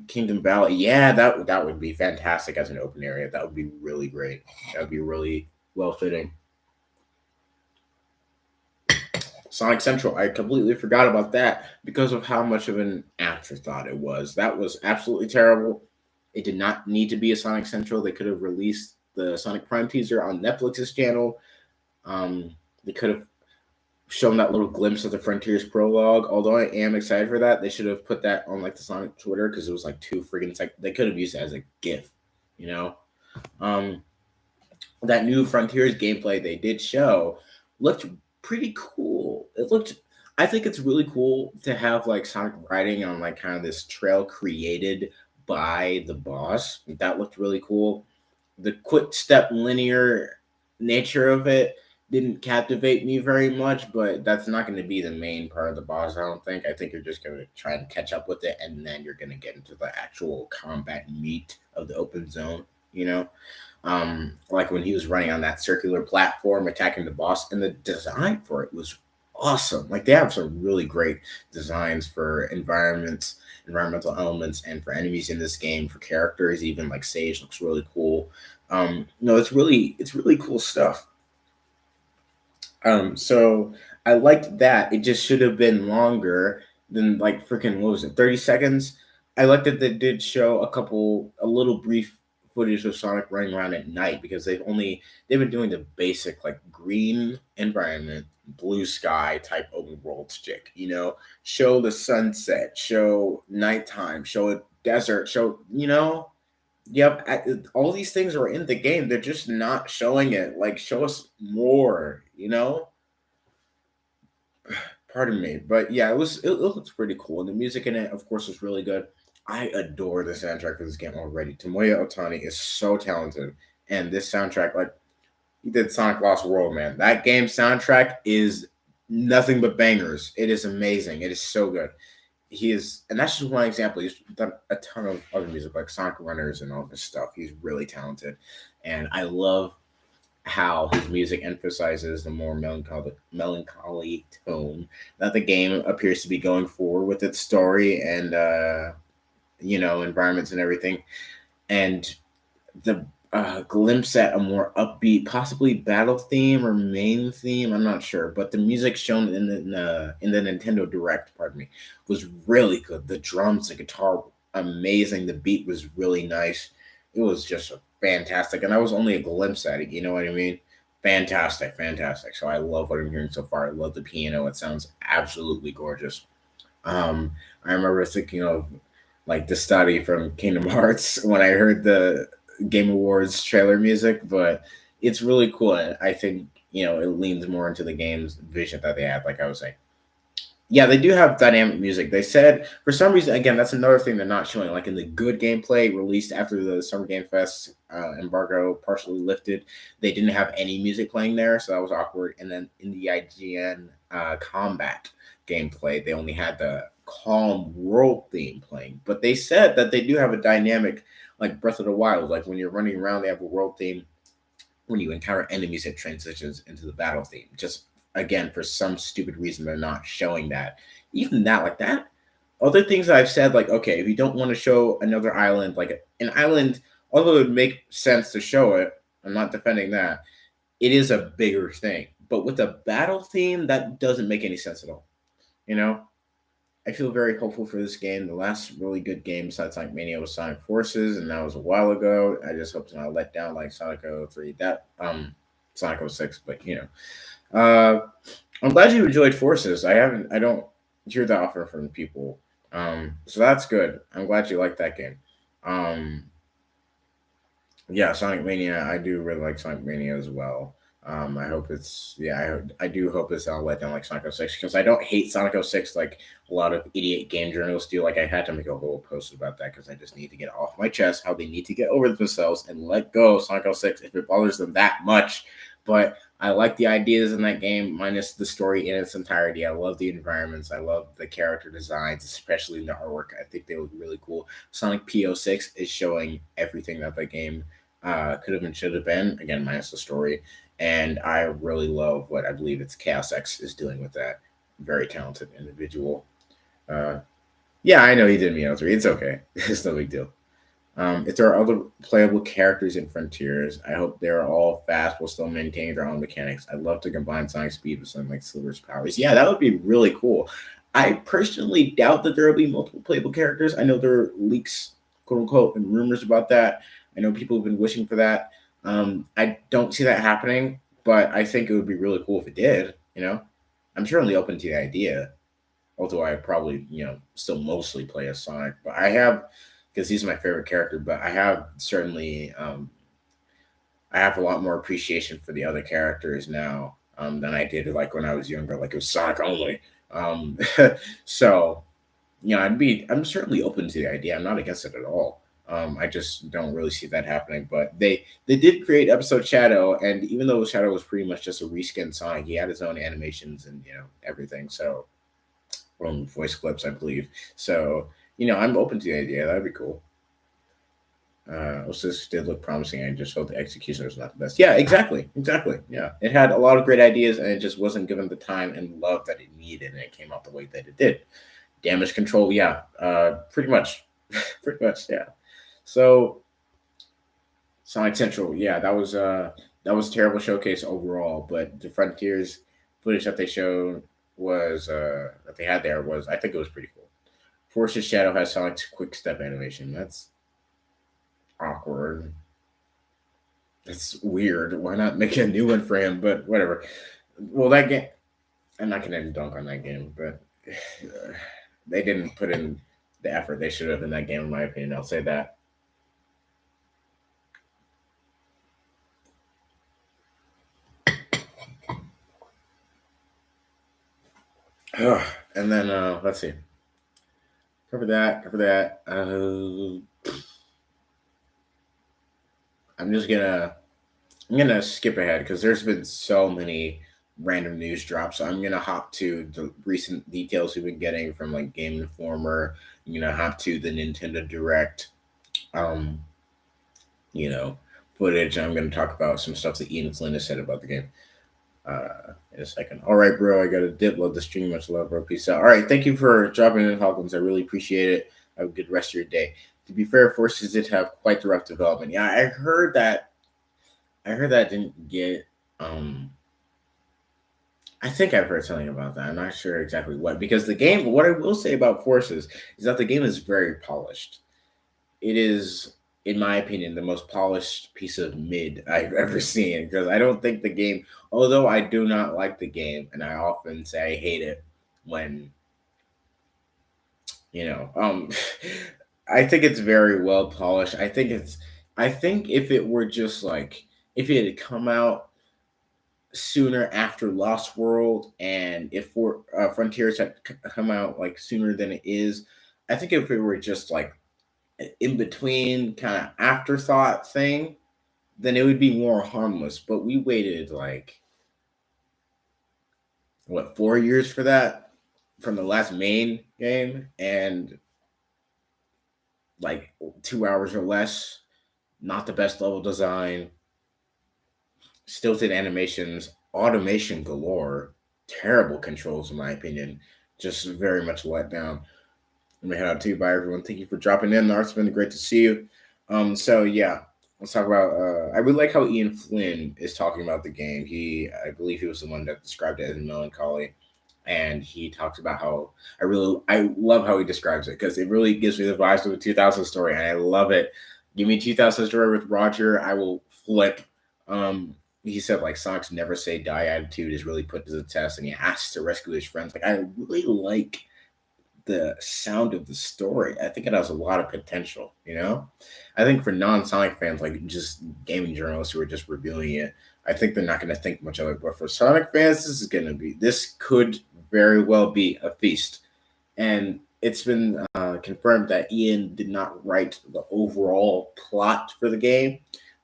Kingdom Valley. Yeah, that would be fantastic as an open area. That would be really great. That would be really well fitting. Sonic Central, I completely forgot about that because of how much of an afterthought it was. That was absolutely terrible. It did not need to be a Sonic Central. They could have released the Sonic Prime teaser on Netflix's channel. Um, they could have shown that little glimpse of the Frontiers prologue. Although I am excited for that, they should have put that on like the Sonic Twitter because it was like too freaking. They could have used it as a GIF, you know. Um, that new Frontiers gameplay they did show looked pretty cool. It looked I think it's really cool to have like Sonic riding on like kind of this trail created by the boss. That looked really cool. The quick step linear nature of it didn't captivate me very much, but that's not going to be the main part of the boss, I don't think. I think you're just going to try and catch up with it, and then you're going to get into the actual combat meat of the open zone, you know? Like when he was running on that circular platform attacking the boss, and the design for it was awesome. Like they have some really great designs for environmental elements, and for enemies in this game, for characters. Even like Sage looks really cool. No, it's really cool stuff. So I liked that. It just should have been longer than like freaking what was it, 30 seconds. I liked that they did show a little brief footage of Sonic running around at night because they've been doing the basic like green environment, blue sky type open world stick. Show the sunset, show nighttime, show a desert, show. Yep, all these things are in the game. They're just not showing it. Like, show us more. Pardon me, but yeah, it looks pretty cool, and the music in it, of course, is really good. I adore the soundtrack for this game already. Tomoya Otani is so talented, and this soundtrack, like he did Sonic Lost World, man. That game soundtrack is nothing but bangers. It is amazing. It is so good. And that's just one example. He's done a ton of other music, like Sonic Runners and all this stuff. He's really talented, and I love how his music emphasizes the more melancholy tone that the game appears to be going for with its story and environments and everything. And the glimpse at a more upbeat, possibly battle theme or main theme. I'm not sure, but the music shown in the Nintendo Direct, pardon me, was really good. The drums, the guitar, amazing. The beat was really nice. It was just fantastic, and that was only a glimpse at it. You know what I mean? Fantastic, fantastic. So I love what I'm hearing so far. I love the piano. It sounds absolutely gorgeous. I remember thinking of like the study from Kingdom Hearts when I heard the Game Awards trailer music, but it's really cool. And I think it leans more into the game's vision that they had. Like I was saying, yeah, they do have dynamic music. They said for some reason, again, that's another thing they're not showing. Like in the good gameplay released after the Summer Game Fest embargo partially lifted, they didn't have any music playing there, so that was awkward. And then in the IGN combat gameplay, they only had the calm world theme playing. But they said that they do have a dynamic, like Breath of the Wild. Like when you're running around, they have a world theme. When you encounter enemies, it transitions into the battle theme. Just again, for some stupid reason, they're not showing that. Even that, like that. Other things that I've said, like, okay, if you don't want to show another island, like an island, although it would make sense to show it, I'm not defending that. It is a bigger thing. But with a battle theme, that doesn't make any sense at all. You know? I feel very hopeful for this game. The last really good game besides Sonic Mania was Sonic Forces, and that was a while ago. I just hope it's not let down like Sonic 03. Sonic 06, but I'm glad you enjoyed Forces. I don't hear that often from people. So that's good. I'm glad you like that game. Um, yeah, Sonic Mania. I do really like Sonic Mania as well. I hope it's yeah. I do hope it's not let down like Sonic 06 because I don't hate Sonic 06 like a lot of idiot game journalists do. Like I had to make a whole post about that because I just need to get off my chest how they need to get over themselves and let go of Sonic 06 if it bothers them that much. But I like the ideas in that game, minus the story in its entirety. I love the environments. I love the character designs, especially in the artwork. I think they look really cool. Sonic P06 is showing everything that the game could have and should have been. Again, minus the story. And I really love what I believe it's Chaos X is doing with that. Very talented individual. Uh, yeah, I know he did Meow 3. It's okay. It's no big deal. If there are other playable characters in Frontiers, I hope they're all fast while still maintaining their own mechanics. I'd love to combine Sonic Speed with something like Silver's powers. Yeah, that would be really cool. I personally doubt that there will be multiple playable characters. I know there are leaks, quote unquote, and rumors about that. I know people have been wishing for that. I don't see that happening, but I think it would be really cool if it did. I'm certainly open to the idea, although I probably still mostly play as Sonic. But I have because he's my favorite character. But I have certainly I have a lot more appreciation for the other characters now than I did like when I was younger. Like it was Sonic only. Um, so I'm certainly open to the idea. I'm not against it at all. I just don't really see that happening. But they did create episode Shadow, and even though Shadow was pretty much just a reskin Sonic, he had his own animations and everything. So voice clips, I believe. So I'm open to the idea. That'd be cool. Also, this did look promising. I just felt the execution was not the best. Yeah, exactly, exactly. Yeah, it had a lot of great ideas, and it just wasn't given the time and love that it needed, and it came out the way that it did. Damage control, yeah, pretty much, pretty much, yeah. So Sonic Central, yeah, that was a terrible showcase overall, but the Frontiers footage that they showed was that they had there was I think it was pretty cool. Force's Shadow has Sonic's quick step animation. That's awkward. That's weird. Why not make a new one for him? But whatever. Well, that game, I'm not gonna dunk on that game, but they didn't put in the effort they should have in that game, in my opinion. I'll say that. And then let's see. Cover that. Cover that. I'm just gonna I'm gonna skip ahead because there's been so many random news drops. So I'm gonna hop to the recent details we've been getting from like Game Informer. I'm gonna hop to the Nintendo Direct, um, you know, footage. I'm gonna talk about some stuff that Ian Flynn has said about the game. In a second. All right, bro. I got a dip. Love the stream. Much love, bro. Peace out. All right. Thank you for dropping in, Hawkins. I really appreciate it. Have a good rest of your day. To be fair, Forces did have quite the rough development. Yeah, I heard that. I heard that didn't get. I think I've heard something about that. I'm not sure exactly what because the game. What I will say about Forces is that the game is very polished. It is, in my opinion, the most polished piece of mid I've ever seen. Because I don't think the game, although I do not like the game, and I often say I hate it when you know, I think it's very well polished. I think if it were just like if it had come out sooner after Lost World, and if Frontiers had come out like sooner than it is, I think if it were just like in between kind of afterthought thing, then it would be more harmless. But we waited like what 4 years for that from the last main game, and like 2 hours or less. Not the best level design, stilted animations, automation galore, terrible controls in my opinion. Just very much let down. Let me head out to you. Bye, everyone. Thank you for dropping in. It's been great to see you. So yeah, let's talk about. I really like how Ian Flynn is talking about the game. I believe, he was the one that described it as melancholy, and he talks about how I love how he describes it because it really gives me the vibes of a 2000 story, and I love it. Give me 2000 story with Roger, I will flip. He said like Sonic's never say die attitude is really put to the test, and he has to rescue his friends. Like I really like the sound of the story. I think it has a lot of potential, you know? I think for non-Sonic fans, like just gaming journalists who are just reviewing it, I think they're not going to think much of it. But for Sonic fans, this could very well be a feast. And it's been confirmed that Ian did not write the overall plot for the game.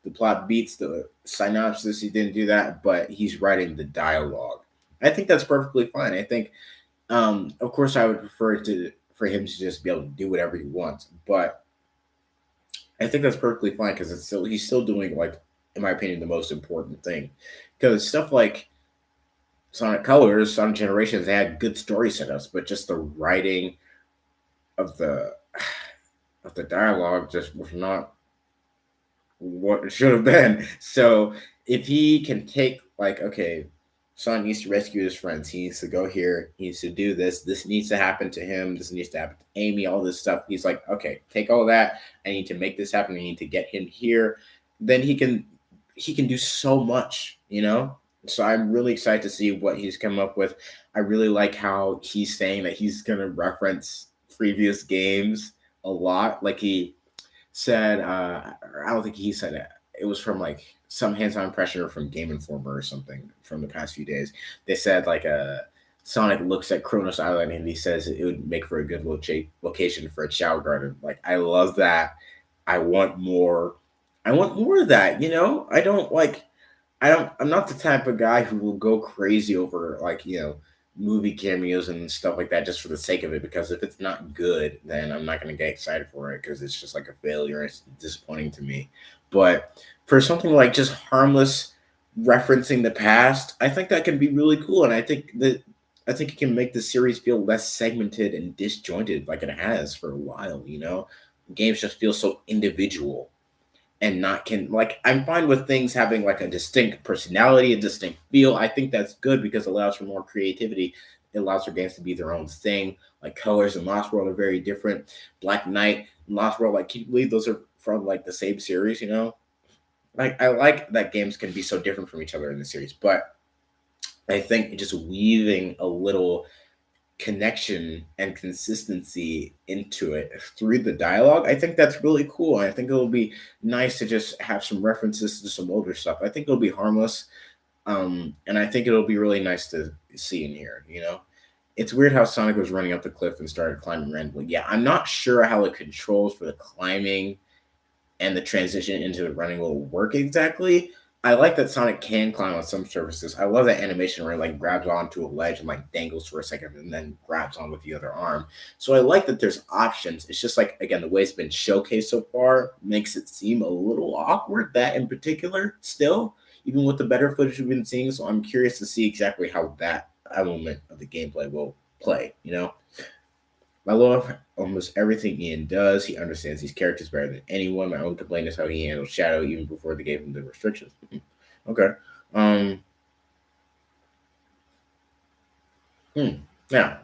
The plot beats the synopsis. He didn't do that, but he's writing the dialogue. I think that's perfectly fine. I think, of course, I would prefer to for him to just be able to do whatever he wants, but I think that's perfectly fine because it's still he's still doing like, in my opinion, the most important thing. Because stuff like Sonic Colors, Sonic Generations, they had good story setups, but just the writing of the of the dialogue just was not what it should have been. So if he can take like, okay, Sonic needs to rescue his friends. He needs to go here. He needs to do this. This needs to happen to him. This needs to happen to Amy. All this stuff. He's like, okay, take all that. I need to make this happen. I need to get him here. Then he can do so much, you know. So I'm really excited to see what he's come up with. I really like how he's saying that he's gonna reference previous games a lot. Like he said, I don't think he said it. It was from like some hands-on pressure from Game Informer or something from the past few days. They said like Sonic looks at Kronos Island and he says it would make for a good location for a shower garden. Like I love that. I want more. I want more of that. You know, I don't like I'm not the type of guy who will go crazy over like, movie cameos and stuff like that just for the sake of it because if it's not good, then I'm not going to get excited for it because it's just like a failure. It's disappointing to me. But for something like just harmless referencing the past, I think that can be really cool and I think it can make the series feel less segmented and disjointed like it has for a while, you know? Games just feel so individual and not can like I'm fine with things having like a distinct personality, a distinct feel. I think that's good because it allows for more creativity. It allows for games to be their own thing. Like Colors and Lost World are very different. Black Knight and Lost World, like can you believe those are from like the same series, you know? Like I like that games can be so different from each other in the series, but I think just weaving a little connection and consistency into it through the dialogue. I think that's really cool. I think it'll be nice to just have some references to some older stuff. I think it'll be harmless. And I think it'll be really nice to see in here, you know? It's weird how Sonic was running up the cliff and started climbing randomly. Yeah, I'm not sure how the controls for the climbing and the transition into the running will work exactly. I like that Sonic can climb on some surfaces. I love that animation where it like grabs onto a ledge and like dangles for a second and then grabs on with the other arm. So I like that there's options. It's just like again the way it's been showcased so far makes it seem a little awkward. That in particular, still, even with the better footage we've been seeing. So I'm curious to see exactly how that element of the gameplay will play. You know, I love almost everything Ian does. He understands these characters better than anyone. My only complaint is how he handled Shadow even before they gave him the restrictions. Okay. Um. Yeah.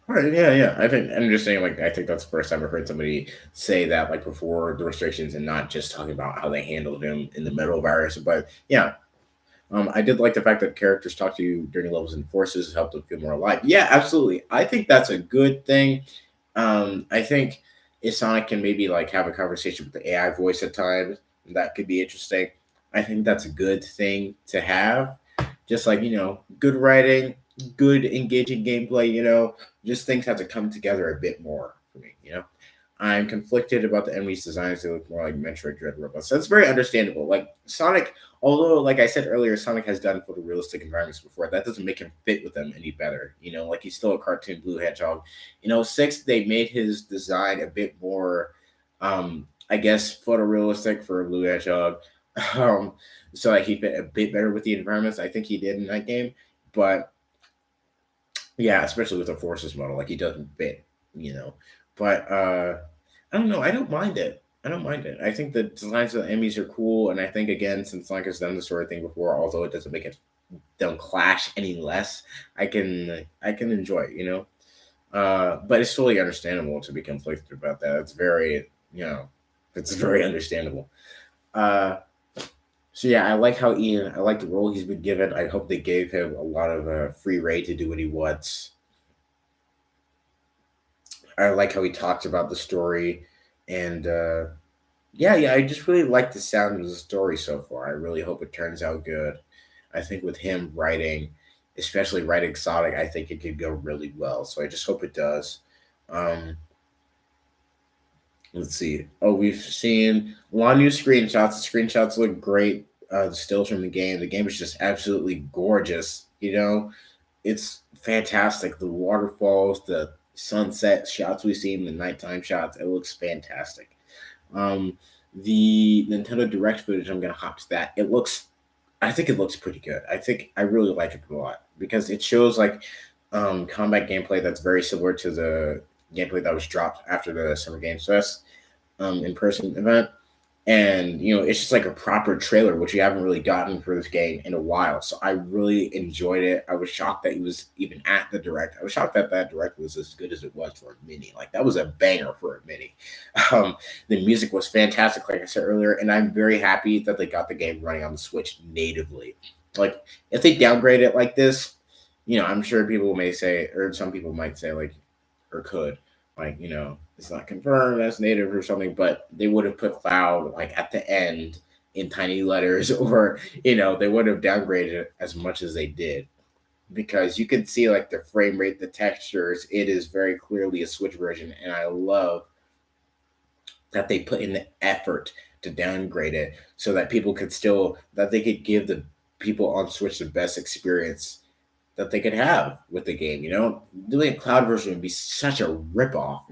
All right. Yeah. Yeah. I think I'm just saying. Like, I think that's the first time I've heard somebody say that like before the restrictions, and not just talking about how they handled him in the Metal Virus. But yeah, I did like the fact that characters talk to you during levels and forces help them feel more alive. Yeah, absolutely. I think that's a good thing. I think if Sonic can maybe like have a conversation with the AI voice at times, that could be interesting. I think that's a good thing to have. Just like, good writing, good engaging gameplay, just things have to come together a bit more for me. I'm conflicted about the enemies' designs. They look more like Metroid Dread robots. That's very understandable. Like Sonic, although like I said earlier, Sonic has done photorealistic environments before. That doesn't make him fit with them any better. Like he's still a cartoon blue hedgehog. In '06, they made his design a bit more, I guess, photorealistic for a blue hedgehog. Um, so like he fit a bit better with the environments. I think he did in that game, but yeah, especially with the forces model, like he doesn't fit, you know. But I don't know. I don't mind it. I don't mind it. I think the designs of the enemies are cool, and I think again, since Sonic has done this sort of thing before, although it doesn't make it don't clash any less, I can enjoy it. But it's totally understandable to be conflicted about that. It's very it's very understandable. Uh, so yeah, I like how Ian. I like the role he's been given. I hope they gave him a lot of free reign to do what he wants. I like how he talked about the story, and yeah, I just really like the sound of the story so far. I really hope it turns out good. I think with him writing, especially writing Sonic, I think it could go really well. So I just hope it does. Um, let's see. Oh, we've seen a lot of new screenshots. The screenshots look great. The stills from the game. The game is just absolutely gorgeous. You know, it's fantastic. The waterfalls, the sunset shots we've seen, the nighttime shots. It looks fantastic. Um, the Nintendo Direct footage, I'm gonna hop to that. I think it looks pretty good. I think I really like it a lot because it shows like combat gameplay that's very similar to the gameplay that was dropped after the Summer Games Fest in person event. And it's just like a proper trailer, which you haven't really gotten for this game in a while. So I really enjoyed it. I was shocked that he was even at the direct. I was shocked that that direct was as good as it was for a mini. Like that was a banger for a mini. The music was fantastic, like I said earlier, and I'm very happy that they got the game running on the Switch natively. Like if they downgrade it like this, I'm sure people may say, or some people might say, like, or could, like, it's not confirmed as native or something, but they would have put cloud like at the end in tiny letters, or they would have downgraded it as much as they did because you can see like the frame rate, the textures. It is very clearly a Switch version, and I love that they put in the effort to downgrade it so that people could still that they could give the people on Switch the best experience that they could have with the game. Doing a cloud version would be such a ripoff.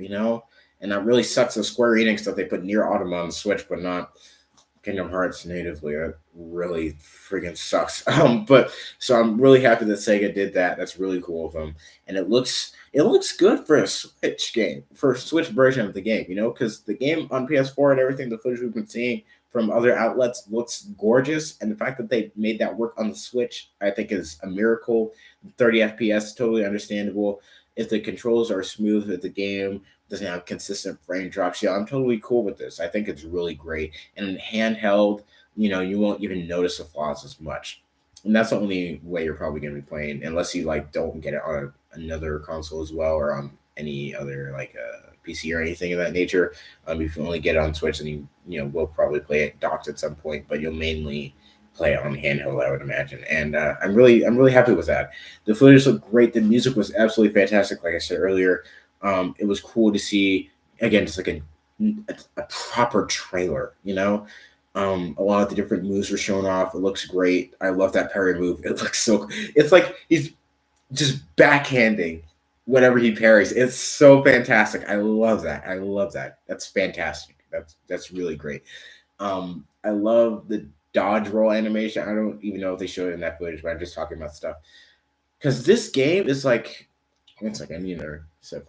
And that really sucks the Square Enix that they put Near Automata on the Switch, but not Kingdom Hearts natively. That really friggin' sucks. But so I'm really happy that Sega did that. That's really cool of them, and it looks good for a Switch game, for a Switch version of the game. Because the game on PS4 and everything, the footage we've been seeing from other outlets looks gorgeous, and the fact that they made that work on the Switch, I think, is a miracle. 30 FPS, totally understandable. If the controls are smooth, if the game doesn't have consistent frame drops, yeah, I'm totally cool with this. I think it's really great. And in handheld, you won't even notice the flaws as much. And that's the only way you're probably going to be playing, unless you like don't get it on another console as well, or on any other like PC or anything of that nature. If you only get it on Switch, then you will probably play it docked at some point, but you'll mainly play it on handheld, I would imagine. And I'm really happy with that. The footage looked great. The music was absolutely fantastic. Like I said earlier, it was cool to see again, just like a proper trailer. A lot of the different moves were shown off. It looks great. I love that parry move. It looks so. It's like he's just backhanding whatever he parries. It's so fantastic. I love that. I love that. That's fantastic. That's really great. I love the dodge roll animation. I don't even know if they showed it in that footage, but I'm just talking about stuff because this game is like. One second, I need another sip.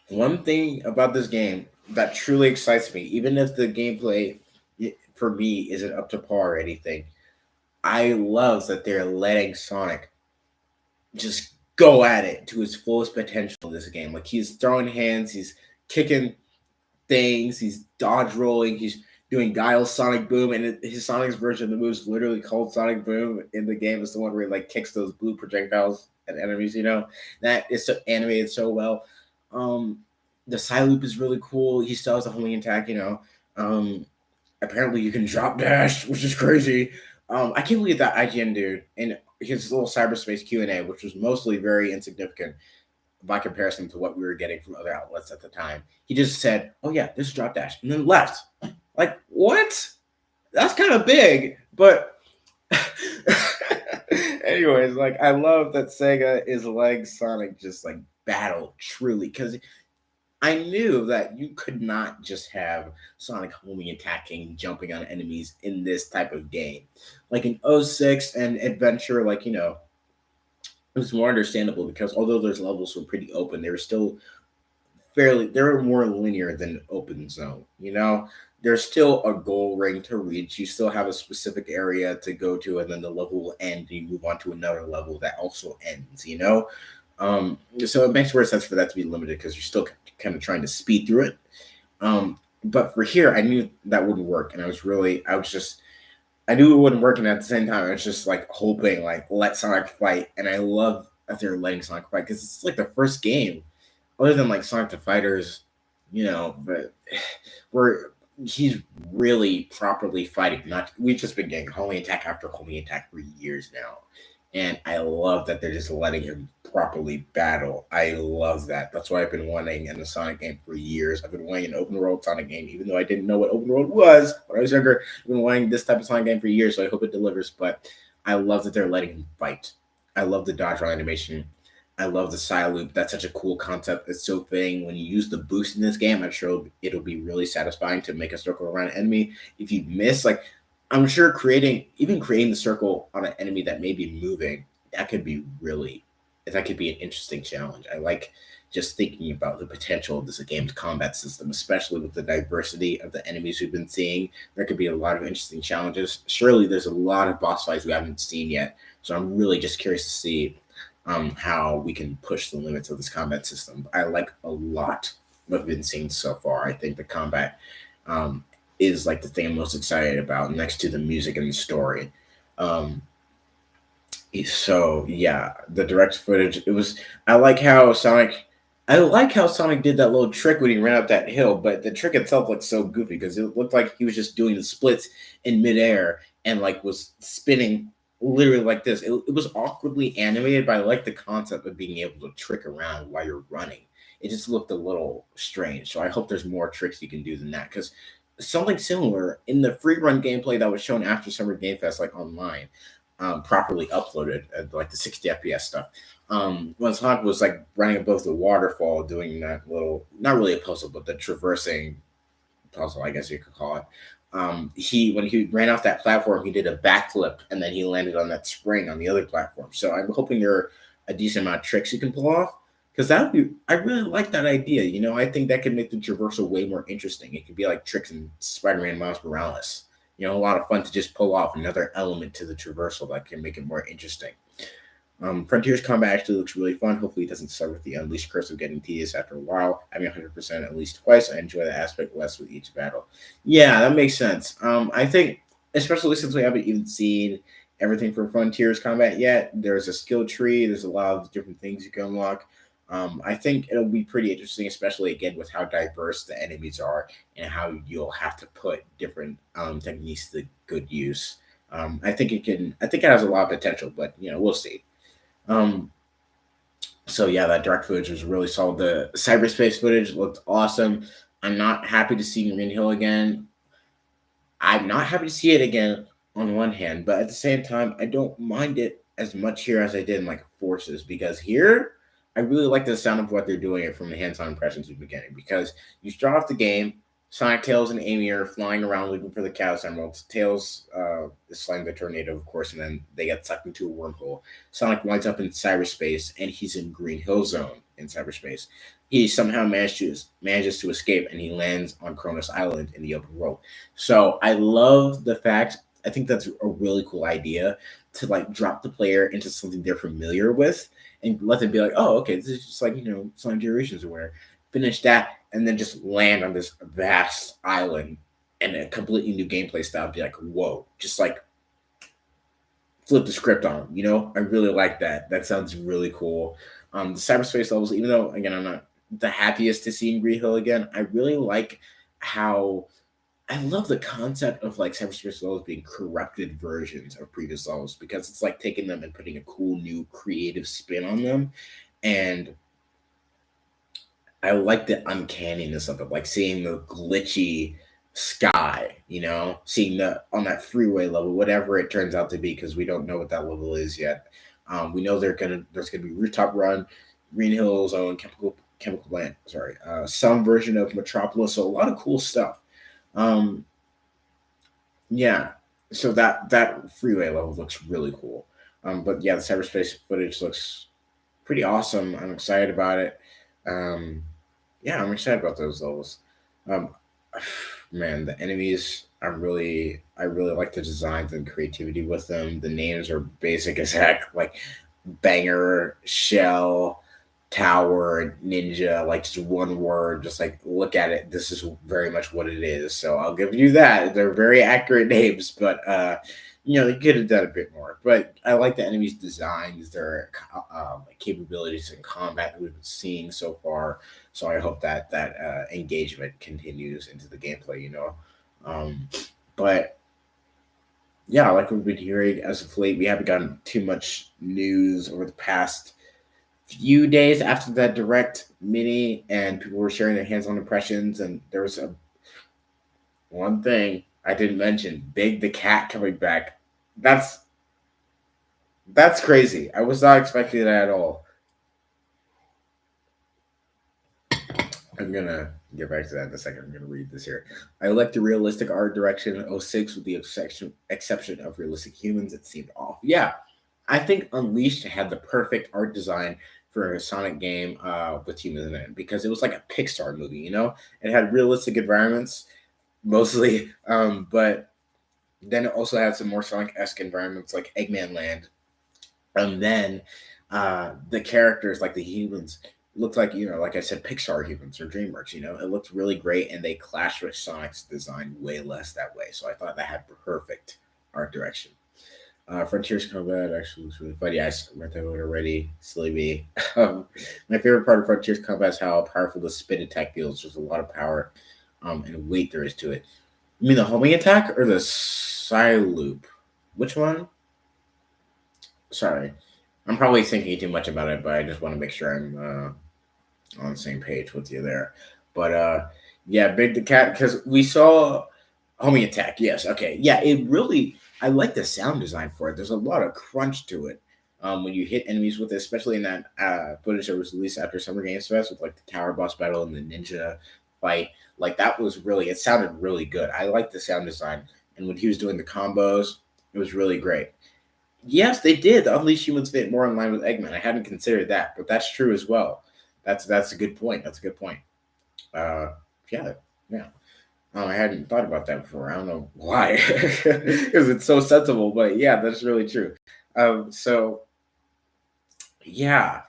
One thing about this game that truly excites me, even if the gameplay for me isn't up to par or anything, I love that they're letting Sonic just go at it to his fullest potential in this game. Like he's throwing hands, he's kicking things, he's dodge rolling, he's doing Guile Sonic Boom, and his Sonic's version of the move is literally called Sonic Boom in the game. It's the one where he like kicks those blue projectiles at enemies. That is so animated so well. Um, the side loop is really cool. He still has a homing attack. Um, apparently you can drop dash, which is crazy. I can't believe that IGN dude and his little cyberspace Q&A, which was mostly very insignificant by comparison to what we were getting from other outlets at the time. He just said, "Oh yeah, this is drop dash," and then left. Like what? That's kind of big, but anyways, like I love that Sega is letting Sonic just like battle truly because I knew that you could not just have Sonic homing, attacking, jumping on enemies in this type of game. Like in '06 and Adventure, like, it was more understandable because although those levels were pretty open, they were still they were more linear than open zone. There's still a goal ring to reach. You still have a specific area to go to, and then the level will end. And you move on to another level that also ends. So it makes more sense for that to be limited because you're still kind of trying to speed through it. But for here, I knew that wouldn't work, and I knew it wouldn't work, and at the same time, I was just like hoping, like let Sonic fight, and I love that they're letting Sonic fight because it's like the first game other than like Sonic the Fighters, but where he's really properly fighting. Not we've just been getting homing attack after homing attack for years now, and I love that they're just letting him properly battle. I love that. That's why I've been wanting in a Sonic game for years. I've been wanting an open world Sonic game, even though I didn't know what open world was when I was younger. I've been wanting this type of Sonic game for years, so I hope it delivers. But I love that they're letting him fight. I love the dodge roll animation. I love the side loop. That's such a cool concept. It's so fitting when you use the boost in this game. I'm sure it'll be really satisfying to make a circle around an enemy. If you miss, like I'm sure creating the circle on an enemy that may be moving, that could be really that could be an interesting challenge. I like just thinking about the potential of this game's combat system, especially with the diversity of the enemies we've been seeing. There could be a lot of interesting challenges. Surely there's a lot of boss fights we haven't seen yet. So I'm really just curious to see how we can push the limits of this combat system. I like a lot what we've been seeing so far. I think the combat um, is like the thing I'm most excited about, next to the music and the story. Um, so yeah, the direct footage. It was. I like how Sonic. I like how Sonic did that little trick when he ran up that hill, but the trick itself looked so goofy because it looked like he was just doing the splits in midair and like was spinning literally like this. It was awkwardly animated, but I like the concept of being able to trick around while you're running. It just looked a little strange. So I hope there's more tricks you can do than that because something similar in the free run gameplay that was shown after Summer Game Fest, like online, properly uploaded, like the 60 FPS stuff. When Sonic was like running above the waterfall, doing that little, not really a puzzle, but the traversing puzzle, I guess you could call it. He when he ran off that platform, he did a backflip and then he landed on that spring on the other platform. So I'm hoping there are a decent amount of tricks you can pull off because that would be. I really like that idea. I think that could make the traversal way more interesting. It could be like tricks in Spider-Man Miles Morales. A lot of fun to just pull off another element to the traversal that can make it more interesting. Frontiers combat actually looks really fun. Hopefully, it doesn't start with the Unleashed curse of getting tedious after a while. Having 100% at least twice, I enjoy the aspect less with each battle. Yeah, that makes sense. I think, especially since we haven't even seen everything from Frontiers combat yet, there's a skill tree. There's a lot of different things you can unlock. I think it'll be pretty interesting, especially again with how diverse the enemies are and how you'll have to put different techniques to good use. I think it can. I think it has a lot of potential, but we'll see. Um, so yeah, that dark footage was really solid. The cyberspace footage looked awesome. I'm not happy to see Green Hill again. I'm not happy to see it again on one hand, but at the same time, I don't mind it as much here as I did in like Forces because here I really like the sound of what they're doing it from the hands-on impressions we've been getting because you start off the game, Sonic, Tails, and Amy are flying around looking for the Chaos Emeralds. Tails is flying the tornado, of course, and then they get sucked into a wormhole. Sonic winds up in cyberspace, and he's in Green Hill Zone in cyberspace. He somehow manages to escape, and he lands on Cronus Island in the open world. So I love the fact. I think that's a really cool idea to like drop the player into something they're familiar with and let them be like, oh, okay, this is just like Sonic Generations or where finish that and then just land on this vast island and a completely new gameplay style. Be like, whoa, just like flip the script on. I really like that. That sounds really cool. The cyberspace levels, even though again I'm not the happiest to see in Green Hill again, I really like how I love the concept of like cyberspace levels being corrupted versions of previous levels because it's like taking them and putting a cool new creative spin on them. And I like the uncanniness of it, like seeing the glitchy sky, seeing the on that freeway level, whatever it turns out to be, because we don't know what that level is yet. We know there's gonna be rooftop run, Green Hills Zone, chemical plant, sorry, some version of Metropolis, so a lot of cool stuff. Um, yeah, so that freeway level looks really cool. But yeah, the cyberspace footage looks pretty awesome. I'm excited about it. Um, yeah, I'm excited about those levels. Um, man, the enemies I really like the designs and creativity with them. The names are basic as heck, like banger, shell, tower, ninja, like just one word, just like look at it. This is very much what it is. So I'll give you that. They're very accurate names, but They could have done a bit more, but I like the enemies' designs, their capabilities in combat that we've been seeing so far. So I hope that engagement continues into the gameplay. Um, but yeah, like we've been hearing as of late, we haven't gotten too much news over the past few days after that direct mini, and people were sharing their hands-on impressions. And there was one thing I didn't mention: Big the cat coming back. That's that's crazy. I was not expecting that at all. I'm gonna get back to that in a second. I'm gonna read this here. I like the realistic art direction in '06 with the exception of realistic humans. It seemed off. Yeah, I think Unleashed had the perfect art design for a Sonic game with humans in it because it was like a Pixar movie. It had realistic environments mostly, but then it also had some more Sonic esque environments like Eggman Land. And then the characters, like the humans, looked like, like I said, Pixar humans or DreamWorks. It looked really great, and they clashed with Sonic's design way less that way. So I thought that had perfect art direction. Frontiers combat actually was really fun. Yeah, I read that one already. Silly me. My favorite part of Frontiers combat is how powerful the spin attack feels. There's a lot of power and weight there is to it. You mean the homing attack or the loop? Which one? Sorry. I'm probably thinking too much about it, but I just want to make sure I'm on the same page with you there. But yeah, Big the Cat, because we saw homing attack. Yes, okay. Yeah, it really, I like the sound design for it. There's a lot of crunch to it when you hit enemies with it, especially in that footage that was released after Summer Games Fest with like the tower boss battle and the ninja fight. Like that was really, it sounded really good. I like the sound design. And when he was doing the combos, it was really great. Yes, they did. The Unleashed Humans fit more in line with Eggman. I hadn't considered that, but that's true as well. That's a good point. That's a good point. Uh, yeah, yeah. I hadn't thought about that before. I don't know why, because it's so sensible. But yeah, that's really true. So yeah,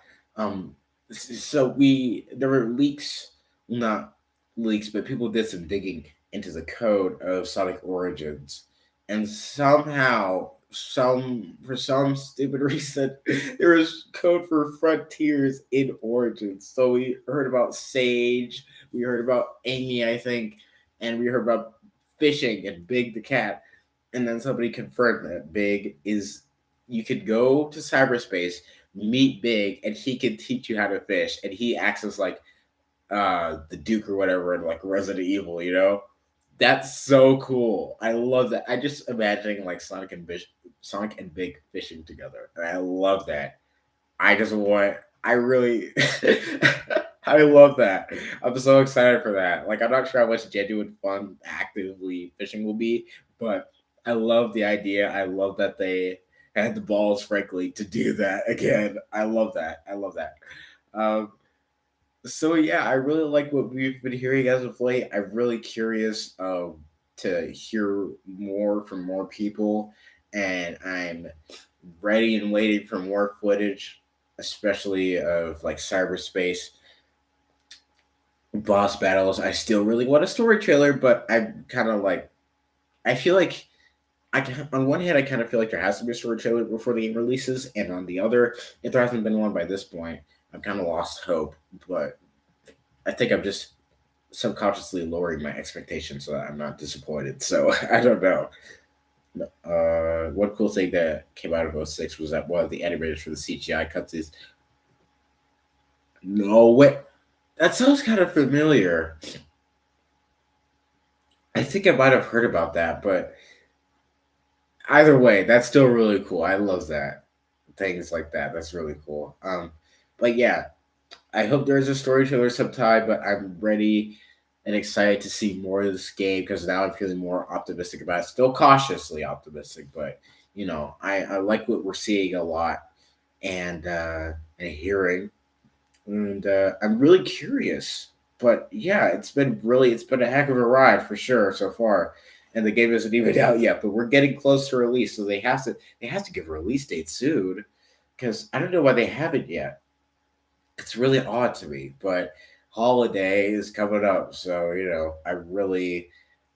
so there were leaks, not leaks, but people did some digging into the code of Sonic Origins, and somehow, for some stupid reason, there was code for Frontiers in Origins. So we heard about Sage, we heard about Amy, I think, and we heard about fishing and Big the cat, and then somebody confirmed that Big is, you could go to cyberspace, meet Big, and he can teach you how to fish, and he acts as like the Duke or whatever in like Resident Evil. That's so cool. I love that. I just imagining like Sonic and Big fishing together. And I love that. I just want. I really. I love that. I'm so excited for that. Like, I'm not sure how much genuine fun actively fishing will be, but I love the idea. I love that they had the balls, frankly, to do that again. I love that. I love that. Um, so yeah, I really like what we've been hearing as of late. I'm really curious to hear more from more people, and I'm ready and waiting for more footage, especially of like cyberspace boss battles. I still really want a story trailer, but I'm kind of like, I feel like on one hand, I kind of feel like there has to be a story trailer before the game releases, and on the other, if there hasn't been one by this point, I've kind of lost hope. But I think I'm just subconsciously lowering my expectations so that I'm not disappointed. So I don't know. One cool thing that came out of '06 was that one of the animators for the CGI cuts is no way. That sounds kind of familiar. I think I might have heard about that, but either way, that's still really cool. I love that. Things like that. That's really cool. But yeah, I hope there's a story trailer sometime, but I'm ready and excited to see more of this game because now I'm feeling more optimistic about it. Still cautiously optimistic, but I like what we're seeing a lot and hearing, and I'm really curious. But yeah, it's been a heck of a ride for sure so far. And the game isn't even out yet, but we're getting close to release, so they have to give a release date soon because I don't know why they haven't yet. It's really odd to me, but holiday is coming up, so I really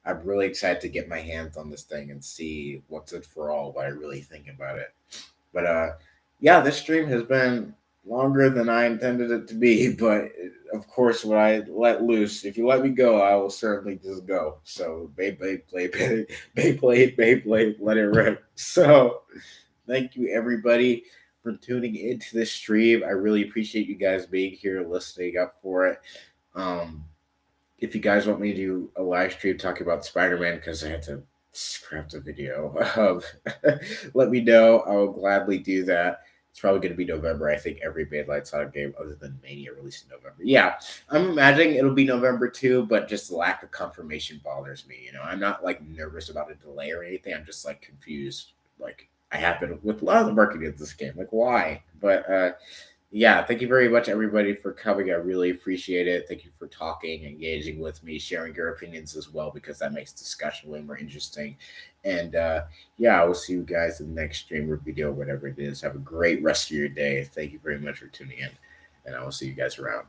I'm really excited to get my hands on this thing and see what's it for all, what I really think about it. But yeah, this stream has been longer than I intended it to be. But of course, when I let loose, if you let me go, I will certainly just go. So Beyblade, Beyblade, let it rip. So thank you everybody for tuning into this stream. I really appreciate you guys being here, listening up for it. Um, if you guys want me to do a live stream talking about Spider-Man because I had to scrap the video, let me know. I will gladly do that. It's probably going to be November. I think every Beyblade Sonic game other than Mania released in November. Yeah, I'm imagining it'll be November too, but just the lack of confirmation bothers me. I'm not like nervous about a delay or anything. I'm just like confused. Like I have been with a lot of the marketing of this game. Like why? But yeah, thank you very much, everybody, for coming. I really appreciate it. Thank you for talking, engaging with me, sharing your opinions as well, because that makes discussion way more interesting. And yeah, I will see you guys in the next stream or video, whatever it is. Have a great rest of your day. Thank you very much for tuning in, and I will see you guys around.